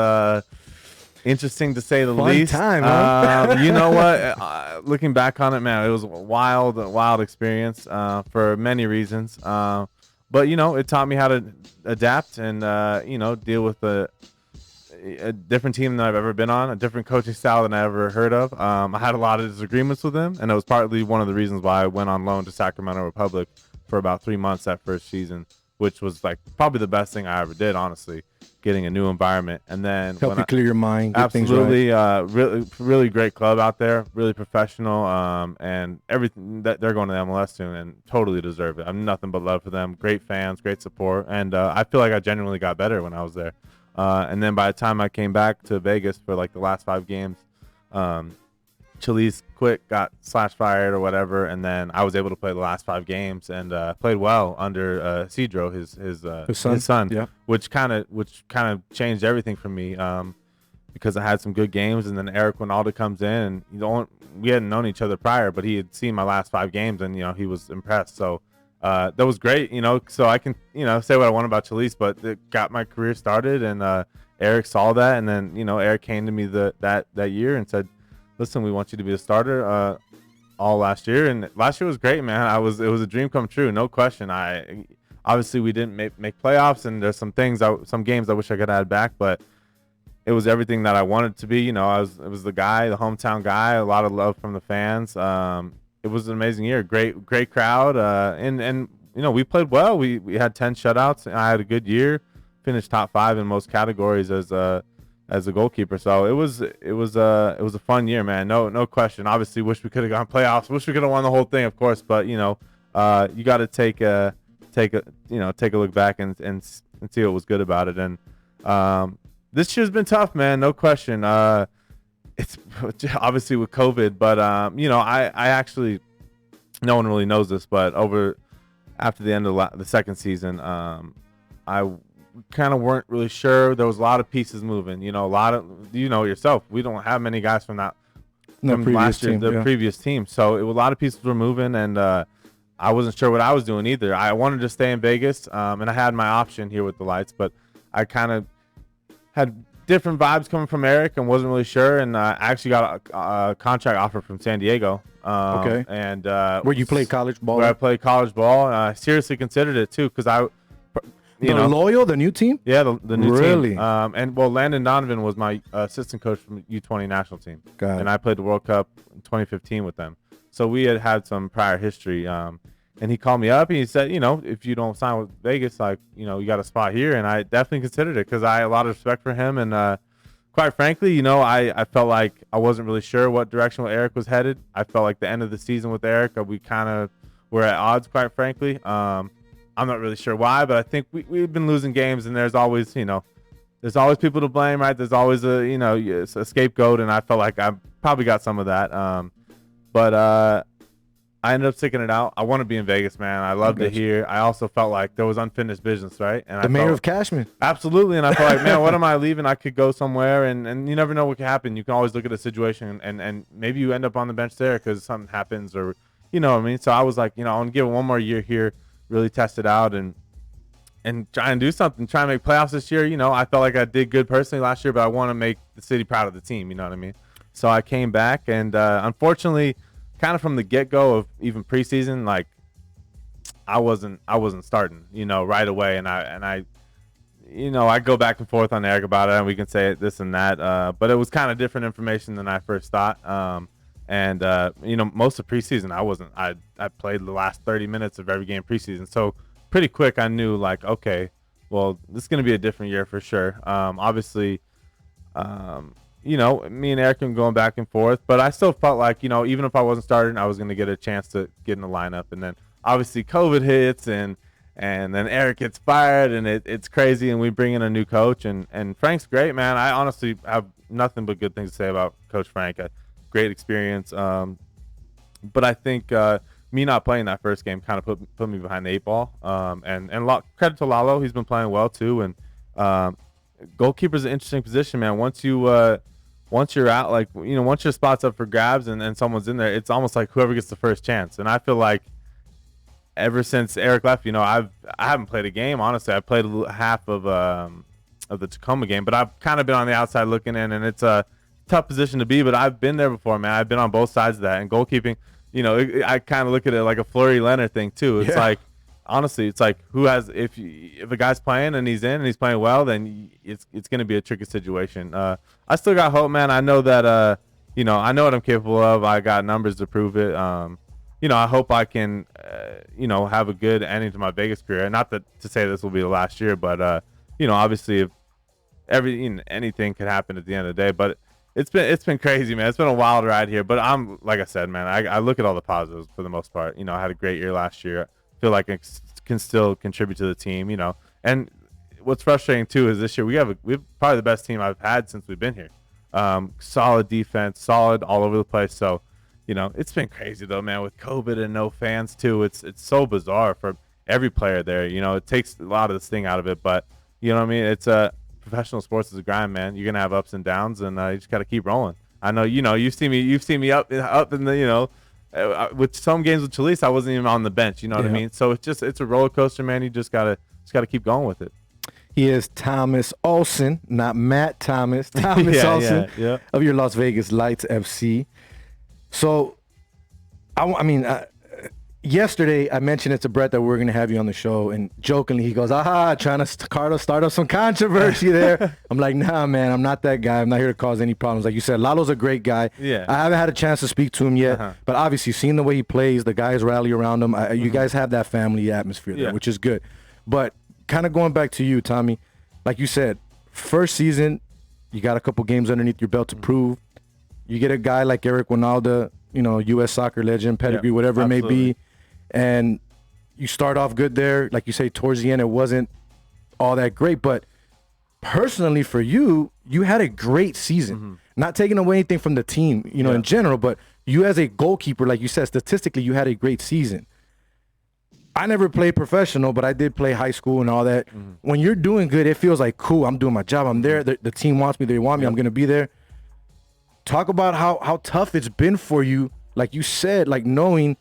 interesting to say the least.
Time, huh?
You know what? Looking back on it, man, it was a wild experience for many reasons. But it taught me how to adapt and deal with a different team than I've ever been on, a different coaching style than I ever heard of. I had a lot of disagreements with them, and it was partly one of the reasons why I went on loan to Sacramento Republic for about 3 months that first season, which was like probably the best thing I ever did, honestly, getting a new environment. And then
help you clear your mind.
Absolutely, really great club out there, really professional, and everything that they're going to MLS soon, and totally deserve it. I'm nothing but love for them. Great fans, great support, and I feel like I genuinely got better when I was there. And then by the time I came back to Vegas for like the last 5 games, Chalise quit, got /fired or whatever, and then I was able to play the last 5 games and played well under Cedro, his son,
yeah.
which kind of changed everything for me because I had some good games, and then Eric Wynalda comes in, and we hadn't known each other prior, but he had seen my last 5 games, and he was impressed. So that was great, so I can say what I want about Chalise, but it got my career started, and Eric saw that, and then Eric came to me that year and said, listen, we want you to be a starter all last year. And last year was great, man. It was a dream come true, no question. Obviously we didn't make playoffs, and there's some games I wish I could add back, but it was everything that I wanted to be. It was the hometown guy, a lot of love from the fans. It was an amazing year, great crowd, and we played well. We had 10 shutouts, and I had a good year, finished top 5 in most categories as a goalkeeper. So it was a fun year, man. No question. Obviously, wish we could have gone playoffs. Wish we could have won the whole thing, of course. But you got to take a look back and see what was good about it. And this year's been tough, man. No question. It's obviously with COVID, but I actually, no one really knows this, but after the end of the second season, I kind of weren't really sure. There was a lot of pieces moving, a lot of, yourself, we don't have many guys from last year, previous team. So a lot of pieces were moving, and I wasn't sure what I was doing either. I wanted to stay in Vegas, and I had my option here with the Lights, but I kind of had different vibes coming from Eric and wasn't really sure. And I actually got a contract offer from San Diego.
Okay.
And
where you played college ball?
Where I played college ball. I seriously considered it too, because
Loyal, the new team?
Yeah, the new team.
Really?
And Landon Donovan was my assistant coach from the U20 national team.
Got it.
And I played the World Cup in 2015 with them. So we had some prior history. And he called me up and he said, if you don't sign with Vegas, you got a spot here. And I definitely considered it because I had a lot of respect for him. And quite frankly, I felt like I wasn't really sure what direction Eric was headed. I felt like the end of the season with Eric, we kind of were at odds, quite frankly. I'm not really sure why, but I think we've been losing games, and there's always, there's always people to blame, right? There's always a scapegoat, and I felt like I probably got some of that. But I ended up sticking it out. I want to be in Vegas, man. I loved it here. I also felt like there was unfinished business, right? And
the mayor of Cashman.
Absolutely. And I felt like, man, what am I leaving? I could go somewhere, and you never know what could happen. You can always look at a situation, and maybe you end up on the bench there because something happens, or you know what I mean? So I was like, I want to give it one more year here, really test it out, and try and do something, try and make playoffs this year. I felt like I did good personally last year, but I want to make the city proud of the team. You know what I mean? So I came back, and unfortunately, kind of from the get-go of even preseason, like I wasn't starting, right away. And I go back and forth on Eric about it, and we can say this and that. But it was kind of different information than I first thought. And most of preseason I played the last 30 minutes of every game preseason. So pretty quick I knew like, okay, well, this is going to be a different year for sure. Obviously, me and Eric been going back and forth, but I still felt like, even if I wasn't starting, I was going to get a chance to get in the lineup. And then obviously COVID hits and then Eric gets fired and it's crazy. And we bring in a new coach and Frank's great, man. I honestly have nothing but good things to say about Coach Frank. Great experience. But I think me not playing that first game kind of put me behind the 8 ball. And credit to Lalo. He's been playing well too. And goalkeeper's an interesting position, man. Once you're out, like, once your spot's up for grabs and someone's in there, it's almost like whoever gets the first chance. And I feel like ever since Eric left, I haven't played a game, honestly. I played half of the Tacoma game, but I've kind of been on the outside looking in, and it's a tough position to be, but I've been there before, man. I've been on both sides of that. And goalkeeping, I kind of look at it like a Fleury Leonard thing too. It's like, honestly, it's like who has, if a guy's playing and he's in and he's playing well, then it's going to be a tricky situation. I still got hope, man. I know that, I know what I'm capable of. I got numbers to prove it. I hope I can, have a good ending to my Vegas career. Not to say this will be the last year, but, obviously if anything could happen at the end of the day, but it's been crazy, man. It's been a wild ride here, but I'm, like I said, man, I look at all the positives for the most part. I had a great year last year. Feel like I can still contribute to the team, and what's frustrating too is this year we have probably the best team I've had since we've been here. Solid defense, solid all over the place. So, it's been crazy though, man, with COVID and no fans too. It's so bizarre for every player there. It takes a lot of the sting out of it, but you know what I mean? It's professional sports is a grind, man. You're gonna have ups and downs, and you just gotta keep rolling. I know, you've seen me up in the, with some games with Chalise, I wasn't even on the bench. You know what I mean? So it's a roller coaster, man. You just gotta keep going with it.
He is Thomas Olsen, not Matt Thomas. Thomas Olsen of your Las Vegas Lights FC. So, yesterday I mentioned it to Brett that we're going to have you on the show, and jokingly he goes, trying to start up some controversy there. I'm like, nah, man, I'm not that guy. I'm not here to cause any problems. Like you said, Lalo's a great guy.
Yeah.
I haven't had a chance to speak to him yet, but obviously seeing the way he plays, the guys rally around him. You guys have that family atmosphere there, which is good. But kind of going back to you, Tommy, like you said, first season, you got a couple games underneath your belt to prove. You get a guy like Eric Wynalda, U.S. soccer legend, pedigree, whatever it may be, and you start off good there. Like you say, towards the end, it wasn't all that great. But personally for you, you had a great season. Not taking away anything from the team, in general, but you as a goalkeeper, like you said, statistically, you had a great season. I never played professional, but I did play high school and all that. When you're doing good, it feels like, cool, I'm doing my job. I'm there. The team wants me. They want me. I'm going to be there. Talk about how tough it's been for you, like you said, like knowing,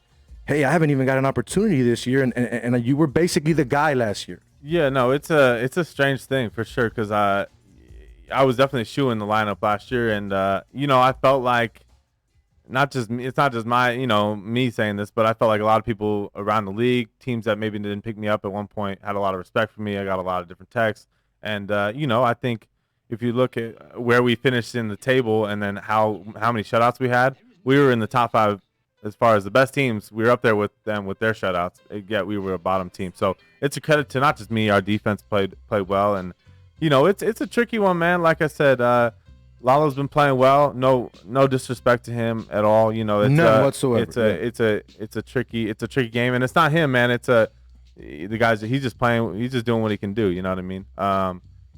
hey, I haven't even got an opportunity this year, and you were basically the guy last year. Yeah, no, it's a strange thing for sure, because I was definitely shooing the lineup last year, and I felt like it's not just my me saying this, but I felt like a lot of people around the league, teams that maybe didn't pick me up at one point, had a lot of respect for me. I got a lot of different texts, and I think if you look at where we finished in the table and then how many shutouts we had, we were in the top 5 as far as the best teams. We were up there with them with their shutouts, yet we were a bottom team. So it's a credit to not just me. Our defense played well, and it's a tricky one, man. Like I said, Lalo's been playing well. No disrespect to him at all. It's none whatsoever. It's a tricky game, and it's not him, man. It's the guys that he's just playing. He's just doing what he can do. You know what I mean?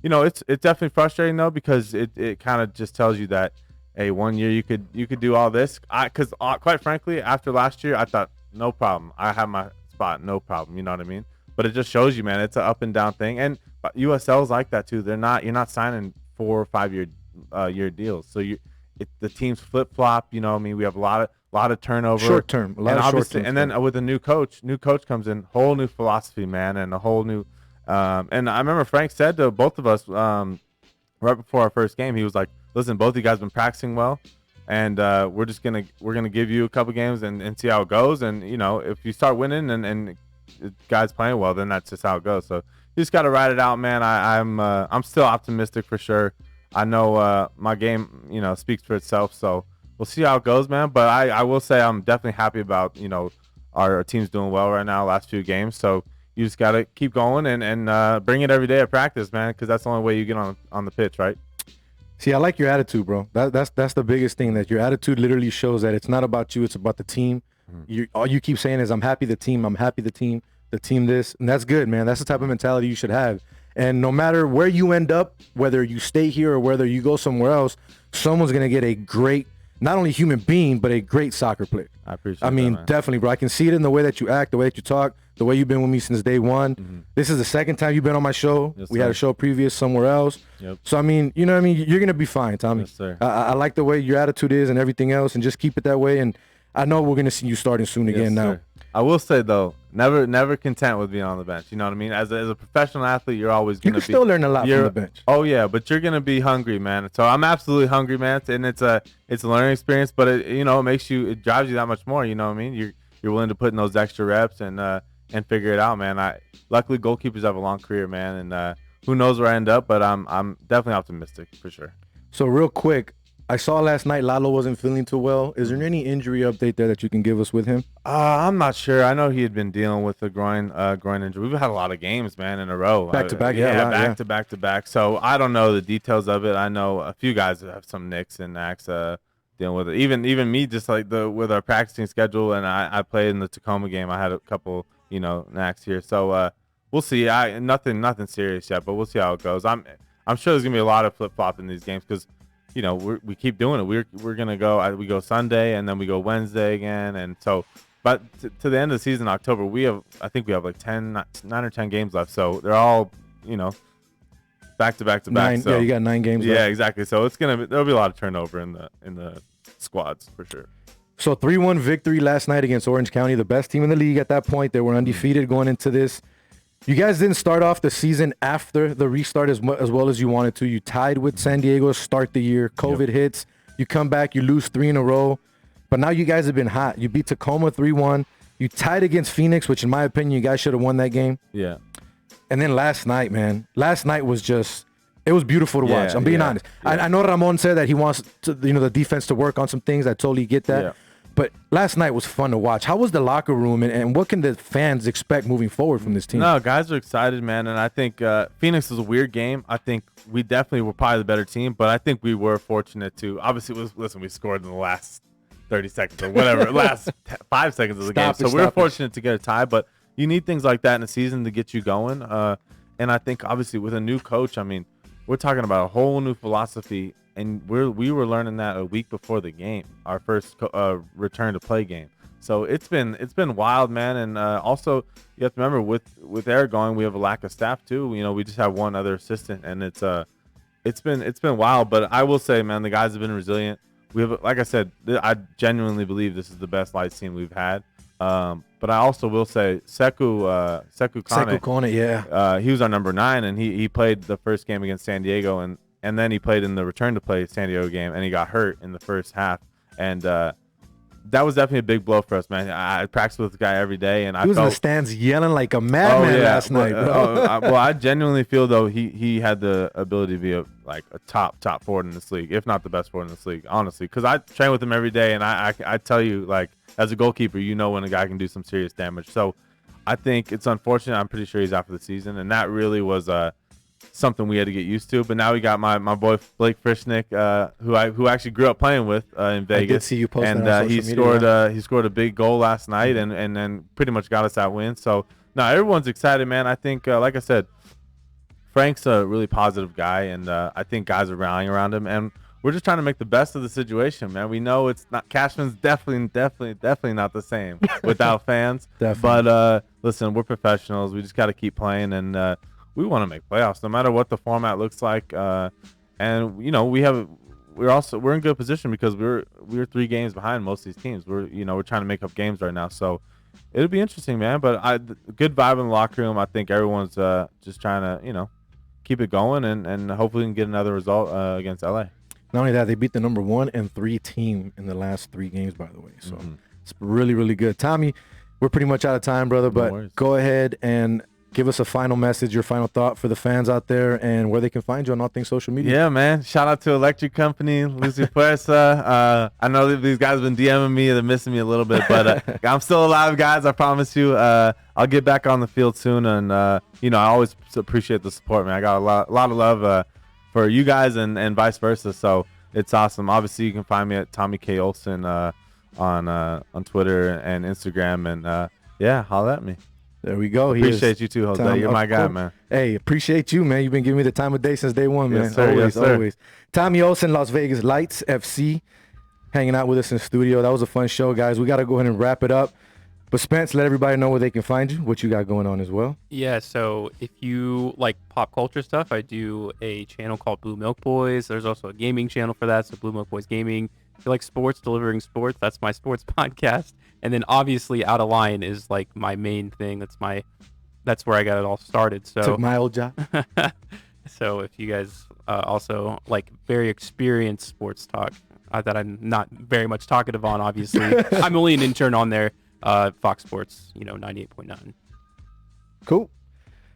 It's definitely frustrating though, because it kind of just tells you that, hey, 1 year you could do all this. Because quite frankly, after last year, I thought, no problem. I have my spot, no problem. You know what I mean? But it just shows you, man, it's an up and down thing. And USL's like that too. You're not signing 4 or 5 year deals. So the teams flip flop. You know what I mean? We have a lot of turnover. Short term, and then with a new coach comes in, whole new philosophy, man, and a whole new. And I remember Frank said to both of us right before our first game, he was like, listen, both of you guys have been practicing well, and we're gonna give you a couple games and see how it goes. And if you start winning and guys playing well, then that's just how it goes. So you just got to ride it out, man. I'm still optimistic for sure. I know my game speaks for itself, so
we'll see how it goes, man. But I will say I'm definitely happy about, our team's doing well right now, last few games. So you just got to keep going and bring it every day at practice, man, because that's the only way you get on the pitch, right?
See, I like your attitude, bro. That's the biggest thing, that your attitude literally shows that it's not about you, it's about the team. All you keep saying is, I'm happy the team this, and that's good, man. That's the type of mentality you should have. And no matter where you end up, whether you stay here or whether you go somewhere else, someone's going to get a great, not only human being, but a great soccer player.
I appreciate that, man.
Definitely, bro. I can see it in the way that you act, the way that you talk, the way you've been with me since day one. This is the second time you've been on my show.
Yes,
we had a show previous somewhere else.
Yep.
So, you know what I mean? You're going to be fine, Tommy.
Yes, sir.
I like the way your attitude is and everything else, and just keep it that way. And I know we're going to see you starting soon again now.
Sir. I will say, though, never content with being on the bench. You know what I mean? As a professional athlete, you're always going to be.
You can still learn a lot from the bench.
Oh, yeah, but you're going to be hungry, man. So I'm absolutely hungry, man. And it's a learning experience, but it drives you that much more. You know what I mean? You're willing to put in those extra reps and figure it out, man. Luckily, goalkeepers have a long career, man, and who knows where I end up, but I'm definitely optimistic for sure.
So real quick, I saw last night Lalo wasn't feeling too well. Is there any injury update there that you can give us with him?
I'm not sure. I know he had been dealing with a groin injury. We've had a lot of games, man, in a row.
Back to back,
back to back. So I don't know the details of it. I know a few guys that have some nicks and knacks dealing with it. Even me, just like with our practicing schedule, and I played in the Tacoma game. I had a couple, knacks here. So we'll see. Nothing serious yet, but we'll see how it goes. I'm sure there's gonna be a lot of flip flop in these games because. We keep doing it. We're gonna go. We go Sunday and then we go Wednesday again, and so. But to the end of the season, October, I think we have like 9 or 10 games left. So they're all, back to back to back. So,
yeah, you got 9 games left.
Yeah, exactly. So there'll be a lot of turnover in the squads for sure.
So 3-1 victory last night against Orange County, the best team in the league at that point. They were undefeated going into this. You guys didn't start off the season after the restart as well as you wanted to. You tied with San Diego to start the year. COVID hits. You come back. You lose 3 in a row. But now you guys have been hot. You beat Tacoma 3-1. You tied against Phoenix, which in my opinion, you guys should have won that game.
Yeah.
And then last night, man. Last night was just – it was beautiful to watch. I'm being honest. Yeah. I know Ramon said that he wants the defense to work on some things. I totally get that. Yeah. But last night was fun to watch. How was the locker room, and what can the fans expect moving forward from this team?
No, guys are excited, man, and I think Phoenix was a weird game. I think we definitely were probably the better team, but I think we were fortunate to – obviously, we scored in the last 30 seconds or whatever, last 5 seconds of the game. So we were fortunate to get a tie, but you need things like that in a season to get you going. And I think, obviously, with a new coach, we're talking about a whole new philosophy. And we were learning that a week before the game, our first return to play game. So it's been wild, man. And also you have to remember with Eric going, we have a lack of staff too. We just have one other assistant, and it's been wild. But I will say, man, the guys have been resilient. We have, like I said, I genuinely believe this is the best lights team we've had. But I also will say Sekou Kone,
yeah.
He was our number 9, and he played the first game against San Diego, and then he played in the return to play San Diego game, and he got hurt in the first half. And that was definitely a big blow for us, man. I practiced with the guy every day, and
he was in the stands yelling like a madman last night, bro.
I genuinely feel though he had the ability to be a top forward in this league, if not the best forward in this league, honestly. Because I train with him every day, and I tell you, like, as a goalkeeper, when a guy can do some serious damage. So I think it's unfortunate. I'm pretty sure he's out for the season, and that really was something we had to get used to. But now we got my boy Blake Frischnick, who actually grew up playing with in Vegas.
I did see you post
and
that on
he
social media.
He scored a big goal last night, and then pretty much got us that win. So now everyone's excited, man. I think, like I said, Frank's a really positive guy, and I think guys are rallying around him, and we're just trying to make the best of the situation, man. We know it's not, Cashman's definitely not the same without fans. But listen, we're professionals. We just got to keep playing, and we want to make playoffs no matter what the format looks like. And we're in good position because we're 3 games behind most of these teams. We're trying to make up games right now, so it'll be interesting, man. But good vibe in the locker room. I think everyone's just trying to keep it going, and hopefully we can get another result against LA.
Not only that, they beat the number 1 and 3 team in the last 3 games, by the way. So it's really, really good. Tommy, we're pretty much out of time, brother, but go ahead and give us a final message, your final thought for the fans out there, and where they can find you on all things social media.
Yeah, man. Shout out to Electric Company, Lucy Fuerza. I know that these guys have been DMing me. They're missing me a little bit, but I'm still alive, guys. I promise you. I'll get back on the field soon, and I always appreciate the support, man. I got a lot of love for you guys and vice versa. So it's awesome. Obviously, you can find me at Tommy K. Olsen on Twitter and Instagram, and holla at me.
There we go.
Appreciate you too, Jose. You're my guy, man.
Hey, appreciate you, man. You've been giving me the time of day since day one, man.
Yes, sir.
Always,
Yes, sir.
always. Tommy Olsen, Las Vegas Lights FC, hanging out with us in the studio. That was a fun show, guys. We got to go ahead and wrap it up. But Spence, let everybody know where they can find you, what you got going on as well.
Yeah, so if you like pop culture stuff, I do a channel called Blue Milk Boys. There's also a gaming channel for that, so Blue Milk Boys Gaming. If you like sports, delivering sports, that's my sports podcast. And then obviously OuttaLine is like my main thing. That's where I got it all started. So
Took my old job.
So if you guys also like very experienced sports talk that I'm not very much talkative on, obviously. I'm only an intern on there. Fox Sports, 98.9.
Cool.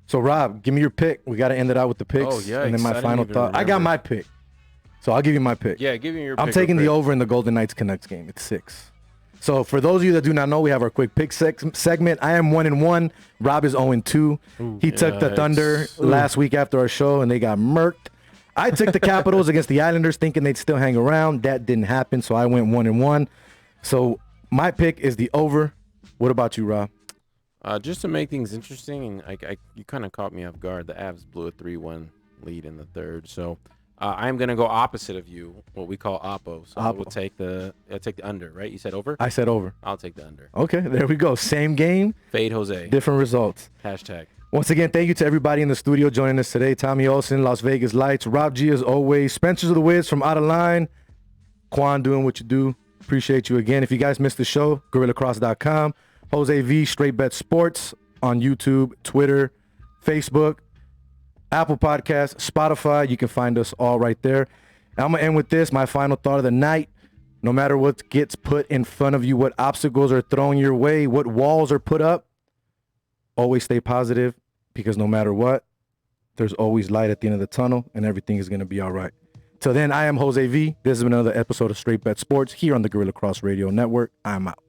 So Rob, give me your pick. We got to end it out with the picks.
Oh, yeah.
And then my final thought. I got my pick. So I'll give you my pick.
Yeah, give me your pick.
I'm taking
real
the
quick.
over in the Golden Knights Canucks game. It's 6. So for those of you that do not know, we have our quick pick segment. I am 1-1. Rob is 0-2. He took the Thunder last week after our show, and they got murked. I took the Capitals against the Islanders, thinking they'd still hang around. That didn't happen, so I went 1-1. So my pick is the over. What about you, Rob?
Just to make things interesting, and you kind of caught me off guard. The Avs blew a 3-1 lead in the third, so I'm gonna go opposite of you, what we call oppo. So I will take the under. Right? You said over.
I said over.
I'll take the under.
Okay, there we go. Same game,
Fade Jose.
different results.
Hashtag.
Once again, thank you to everybody in the studio joining us today. Tommy Olsen, Las Vegas Lights, Rob G as always, Spencer's of the Wiz from OuttaLine, Quan doing what you do. Appreciate you again. If you guys missed the show, GorillaCross.com, Jose V, Straight Bet Sports on YouTube, Twitter, Facebook, Apple Podcasts, Spotify. You can find us all right there. And I'm going to end with this, my final thought of the night. No matter what gets put in front of you, what obstacles are thrown your way, what walls are put up, always stay positive, because no matter what, there's always light at the end of the tunnel, and everything is going to be all right. Till then, I am Jose V. This has been another episode of Straight Bet Sports here on the Guerilla Cross Radio Network. I'm out.